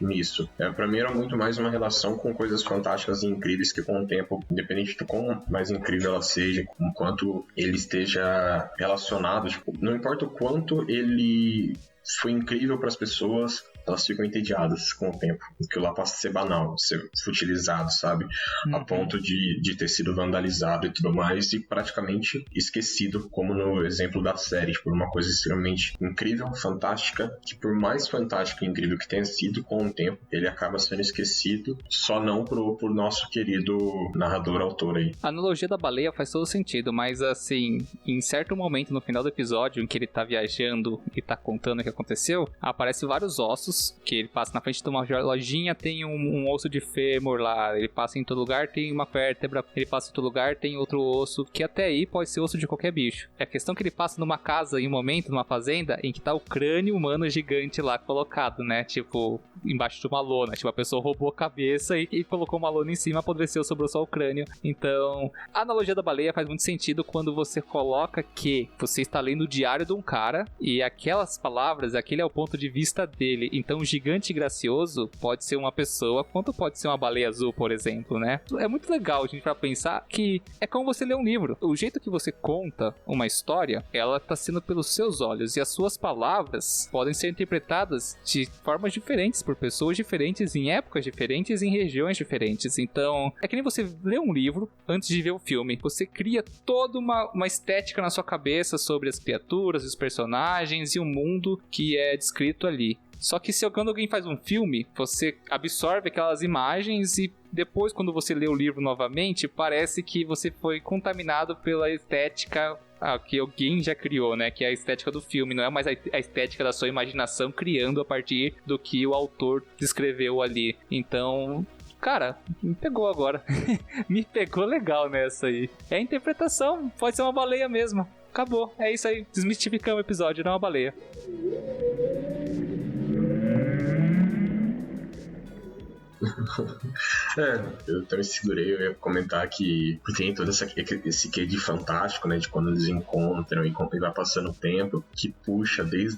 nisso. Pra mim era muito mais uma relação com coisas fantásticas e incríveis que com o tempo, independente do quão mais incrível ela seja, com quanto ele esteja relacionado, tipo, não importa o quanto ele foi incrível para as pessoas, elas ficam entediadas com o tempo. Aquilo lá passa a ser banal, ser futilizado, sabe? A ponto de ter sido vandalizado e tudo mais, e praticamente esquecido, como no exemplo da série, por uma coisa extremamente incrível, fantástica, que por mais fantástico e incrível que tenha sido, com o tempo, ele acaba sendo esquecido, só não por nosso querido narrador, autor aí. A analogia da baleia faz todo sentido, mas assim, em certo momento no final do episódio, em que ele tá viajando e tá contando o que aconteceu, aparecem vários ossos, que ele passa na frente de uma lojinha, tem um osso de fêmur lá, ele passa em outro lugar, tem uma vértebra, ele passa em outro lugar, tem outro osso, que até aí pode ser osso de qualquer bicho. É a questão que ele passa numa casa, em um momento, numa fazenda, em que tá o crânio humano gigante lá colocado, né, tipo, embaixo de uma lona, tipo, a pessoa roubou a cabeça e colocou uma lona em cima, apodreceu, sobrou só o crânio. Então, a analogia da baleia faz muito sentido quando você coloca que você está lendo o diário de um cara, e aquelas palavras, aquele é o ponto de vista dele. Então, o gigante gracioso pode ser uma pessoa, quanto pode ser uma baleia azul, por exemplo, né? É muito legal, gente, pra pensar que é como você ler um livro. O jeito que você conta uma história, ela tá sendo pelos seus olhos, e as suas palavras podem ser interpretadas de formas diferentes por pessoas diferentes, em épocas diferentes, em regiões diferentes. Então, é que nem você lê um livro antes de ver o filme. Você cria toda uma estética na sua cabeça sobre as criaturas, os personagens e o mundo que é descrito ali. Só que quando alguém faz um filme, você absorve aquelas imagens e depois, quando você lê o livro novamente, parece que você foi contaminado pela estética que alguém já criou, né? Que é a estética do filme, não é mais a estética da sua imaginação criando a partir do que o autor descreveu ali. Então, cara, me pegou agora. Me pegou legal nessa aí. É a interpretação, pode ser uma baleia mesmo. Acabou, é isso aí. Desmistificamos o episódio, não é uma baleia. Eu também segurei, eu ia comentar que tem todo esse quê de fantástico, né, de quando eles encontram e vai passando o tempo, que puxa desde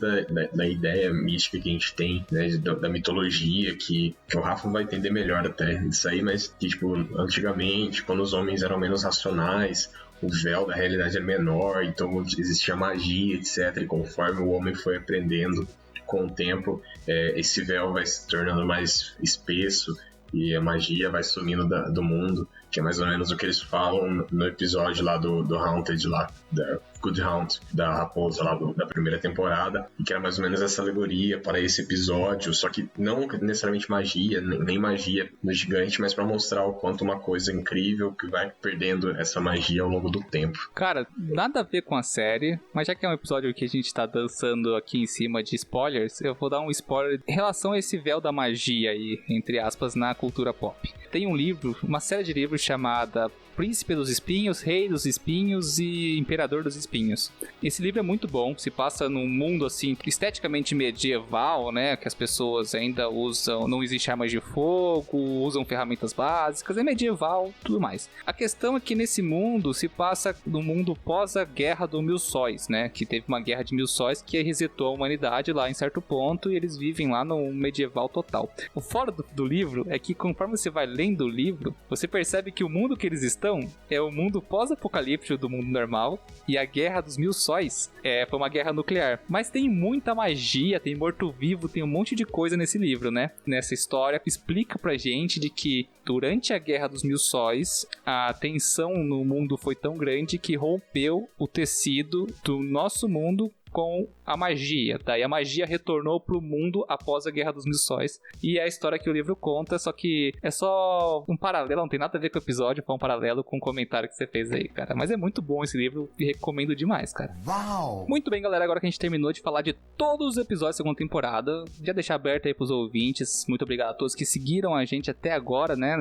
da ideia mística que a gente tem, né, da mitologia, que o Rafa vai entender melhor até isso aí, mas que, tipo, antigamente, quando os homens eram menos racionais, o véu da realidade era menor, então existia magia, etc, e conforme o homem foi aprendendo com o tempo, esse véu vai se tornando mais espesso e a magia vai sumindo do mundo, que é mais ou menos o que eles falam no episódio lá do Haunted, lá, da Good Hunt, da raposa lá da primeira temporada, e que era mais ou menos essa alegoria para esse episódio, só que não necessariamente magia, nem magia no gigante, mas para mostrar o quanto uma coisa incrível que vai perdendo essa magia ao longo do tempo. Cara, nada a ver com a série, mas já que é um episódio que a gente tá dançando aqui em cima de spoilers, eu vou dar um spoiler em relação a esse véu da magia aí, entre aspas, na cultura pop. Tem um livro, uma série de livros chamada Príncipe dos Espinhos, Rei dos Espinhos e Imperador dos Espinhos. Esse livro é muito bom, se passa num mundo assim, esteticamente medieval, né, que as pessoas ainda usam, não existe armas de fogo, usam ferramentas básicas, é medieval, tudo mais. A questão é que nesse mundo se passa no mundo pós a Guerra dos Mil Sóis, né, que teve uma Guerra de Mil Sóis que resetou a humanidade lá em certo ponto e eles vivem lá no medieval total. O fora do livro é que conforme você vai lendo o livro, você percebe que o mundo que eles estão é o mundo pós-apocalíptico do mundo normal e a Guerra dos Mil Sóis foi uma guerra nuclear. Mas tem muita magia, tem morto-vivo, tem um monte de coisa nesse livro, né? Nessa história explica pra gente de que durante a Guerra dos Mil Sóis, a tensão no mundo foi tão grande que rompeu o tecido do nosso mundo com a magia. Daí a magia retornou pro mundo após a Guerra dos Mil Sóis. E é a história que o livro conta, só que é só um paralelo, não tem nada a ver com o episódio, foi um paralelo com o comentário que você fez aí, cara. Mas é muito bom esse livro e recomendo demais, cara. Uau! Muito bem, galera, agora que a gente terminou de falar de todos os episódios da segunda temporada, já deixar aberto aí pros ouvintes. Muito obrigado a todos que seguiram a gente até agora, né,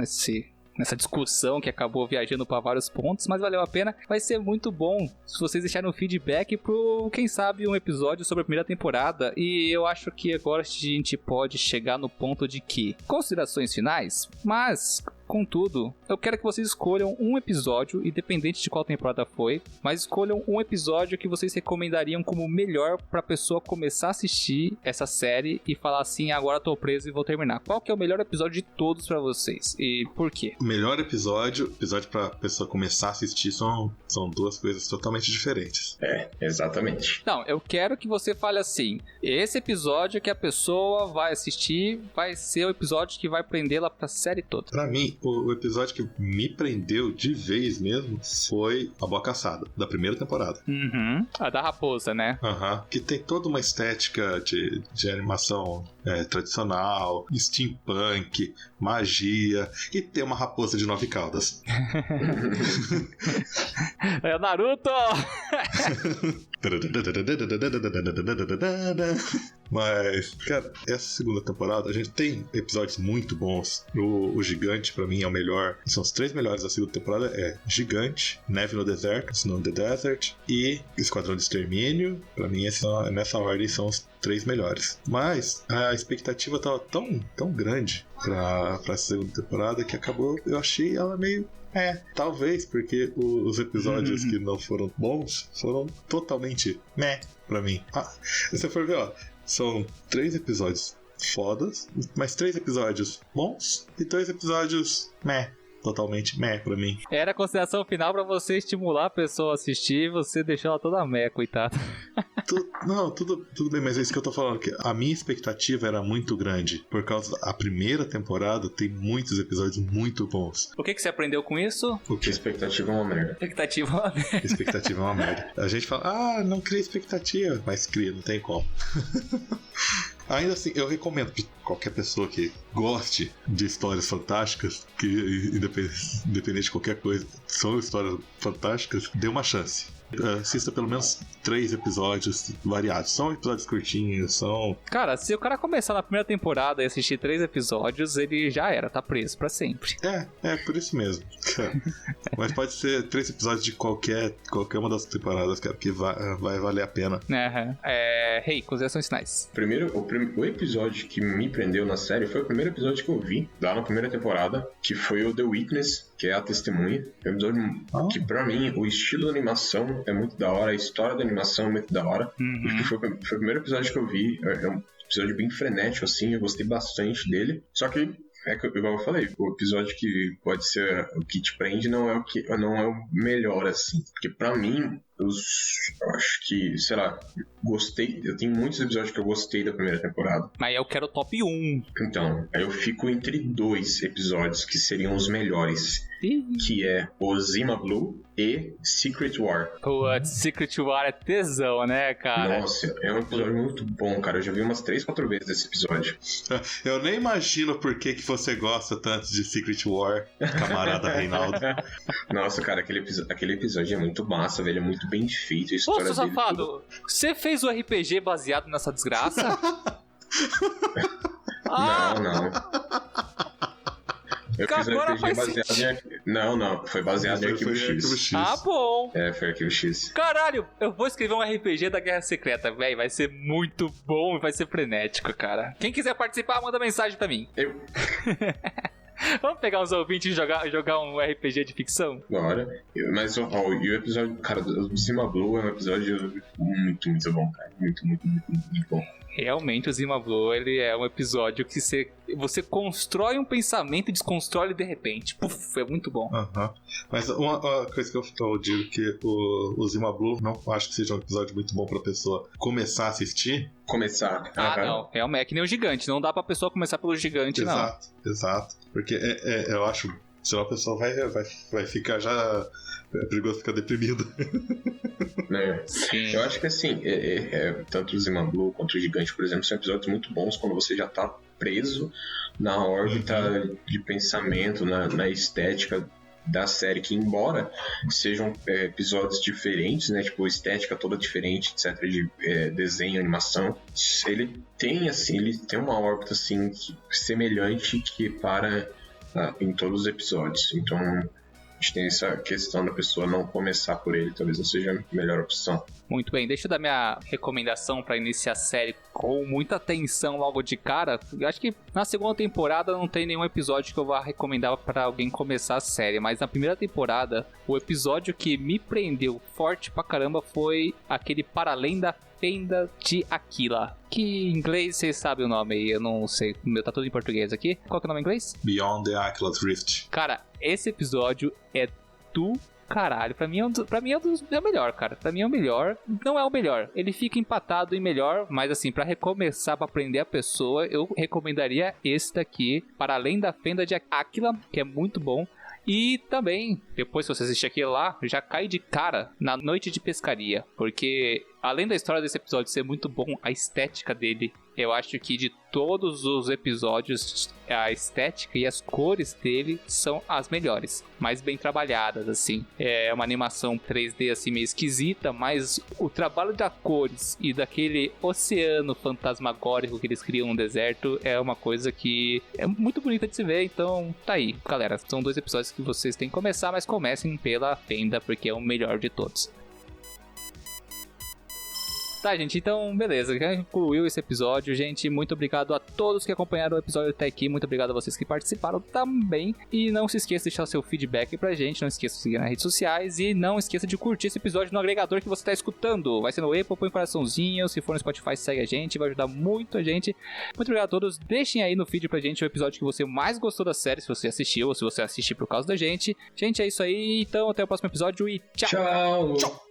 nessa discussão que acabou viajando para vários pontos, mas valeu a pena. Vai ser muito bom se vocês deixarem um feedback pro, quem sabe, um episódio sobre a primeira temporada. E eu acho que agora a gente pode chegar no ponto de que considerações finais, mas contudo, eu quero que vocês escolham um episódio, independente de qual temporada foi, mas escolham um episódio que vocês recomendariam como melhor pra pessoa começar a assistir essa série e falar assim, agora tô preso e vou terminar. Qual que é o melhor episódio de todos pra vocês? E por quê? O melhor episódio pra pessoa começar a assistir são duas coisas totalmente diferentes. Exatamente. Não, eu quero que você fale assim, esse episódio que a pessoa vai assistir vai ser o episódio que vai prendê-la pra série toda. Pra mim, o episódio que me prendeu de vez mesmo foi A Boa Caçada, da primeira temporada. A da raposa, né? Que tem toda uma estética de animação tradicional, steampunk, magia, e tem uma raposa de 9 caudas. É o Naruto! Mas, cara, essa segunda temporada a gente tem episódios muito bons. O Gigante, pra mim, é o melhor. São os 3 melhores da segunda temporada: Gigante, Neve no Deserto, Snow in the Desert e Esquadrão de Extermínio. Pra mim, nessa ordem são os 3 melhores. Mas a expectativa tava tão grande pra segunda temporada que acabou, eu achei ela meio... talvez, porque os episódios que não foram bons foram totalmente pra mim. Se você for ver, são 3 episódios fodas, mas 3 episódios bons e 2 episódios totalmente pra mim. Era a consideração final pra você estimular a pessoa a assistir e você deixou ela toda coitada. Tudo bem, mas é isso que eu tô falando, que a minha expectativa era muito grande, por causa da primeira temporada tem muitos episódios muito bons. O que você aprendeu com isso? O que? Expectativa é uma merda. Expectativa é uma merda. A gente fala, não cria expectativa, mas cria, não tem como. Ainda assim, eu recomendo que qualquer pessoa que goste de histórias fantásticas, que independente de qualquer coisa, são histórias fantásticas, dê uma chance. Assista pelo menos 3 episódios variados. São episódios curtinhos, são... Cara, se o cara começar na primeira temporada e assistir 3 episódios, ele já era, tá preso pra sempre. Por isso mesmo. Mas pode ser 3 episódios de qualquer uma das temporadas, cara, que vai valer a pena. Rei, considerações finais. Primeiro, o episódio que me prendeu na série foi o primeiro episódio que eu vi, lá na primeira temporada, que foi o The Witness, que é a testemunha. É um episódio que, pra mim, o estilo da animação é muito da hora, a história da animação é muito da hora. Acho que foi o primeiro episódio que eu vi. É um episódio bem frenético, assim, eu gostei bastante dele. Só que, igual eu falei, o episódio que pode ser o que te prende não é o melhor, assim. Porque pra mim, eu acho que, sei lá, gostei. Eu tenho muitos episódios que eu gostei da primeira temporada. Mas eu quero o top 1. Então, aí eu fico entre 2 episódios que seriam os melhores. Que é o Zima Blue e Secret War. Putz, Secret War é tesão, né, cara? Nossa, é um episódio muito bom, cara. Eu já vi umas 3, 4 vezes esse episódio. Eu nem imagino por que você gosta tanto de Secret War, camarada Reinaldo. Nossa, cara, aquele episódio é muito massa, velho. É muito bem feito. A história Ô, seu safado, você fez o RPG baseado nessa desgraça? Não. Eu fiz um Agora RPG faz baseado em... Não, foi baseado em Arquivo X. Ah, bom. Foi Arquivo X. Caralho, eu vou escrever um RPG da Guerra Secreta, velho. Vai ser muito bom e vai ser frenético, cara. Quem quiser participar, manda mensagem pra mim. Vamos pegar uns ouvintes e jogar um RPG de ficção? Bora. Mas e o episódio, cara, do Zima Blue é um episódio muito, muito bom, cara. Muito, muito, muito, muito bom. Realmente, o Zima Blue, ele é um episódio que você constrói um pensamento e desconstrói ele de repente. Puf, é muito bom. Mas uma coisa que eu digo que o Zima Blue não acho que seja um episódio muito bom pra pessoa começar a assistir. Não. Realmente, é que nem o gigante. Não dá pra pessoa começar pelo gigante, Exato. Porque eu acho, senão a pessoa vai ficar já... É perigoso ficar deprimido. Sim. Eu acho que assim, tanto o Zima Blue quanto o Gigante, por exemplo, são episódios muito bons quando você já tá preso na órbita de pensamento, na estética da série, que embora sejam episódios diferentes, né, tipo estética toda diferente, etc, de desenho, animação, ele tem uma órbita assim semelhante que para em todos os episódios. Então a gente tem essa questão da pessoa não começar por ele, talvez não seja a melhor opção. Muito bem, deixa eu dar minha recomendação pra iniciar a série com muita atenção logo de cara. Eu acho que na segunda temporada não tem nenhum episódio que eu vá recomendar pra alguém começar a série, mas na primeira temporada, o episódio que me prendeu forte pra caramba foi aquele Para Além da Fenda de Aquila, que em inglês vocês sabem o nome aí, eu não sei, o meu tá tudo em português aqui. Qual que é o nome em inglês? Beyond the Aquila's Rift. Cara, esse episódio é do caralho. Pra mim é o melhor, cara. Pra mim é o melhor. Não é o melhor. Ele fica empatado em melhor, mas assim, pra recomeçar, pra aprender a pessoa, eu recomendaria esse daqui, Para Além da Fenda de Aquila, que é muito bom. E também, depois que você assistir aquilo lá, já cai de cara na Noite de Pescaria, porque além da história desse episódio ser muito bom, a estética dele, eu acho que de todos os episódios, a estética e as cores dele são as melhores, mais bem trabalhadas, assim. É uma animação 3D assim meio esquisita, mas o trabalho das cores e daquele oceano fantasmagórico que eles criam no deserto é uma coisa que é muito bonita de se ver, então tá aí. Galera, são 2 episódios que vocês têm que começar, mas comecem pela Fenda, porque é o melhor de todos. Tá, gente, então, beleza, já concluiu esse episódio, gente, muito obrigado a todos que acompanharam o episódio até aqui, muito obrigado a vocês que participaram também, e não se esqueça de deixar o seu feedback pra gente, não esqueça de seguir nas redes sociais, e não esqueça de curtir esse episódio no agregador que você tá escutando, vai ser no Apple, põe um coraçãozinho, se for no Spotify, segue a gente, vai ajudar muito a gente. Muito obrigado a todos, deixem aí no feed pra gente o episódio que você mais gostou da série, se você assistiu, ou se você assistiu por causa da gente. Gente, é isso aí, então até o próximo episódio e tchau! Tchau!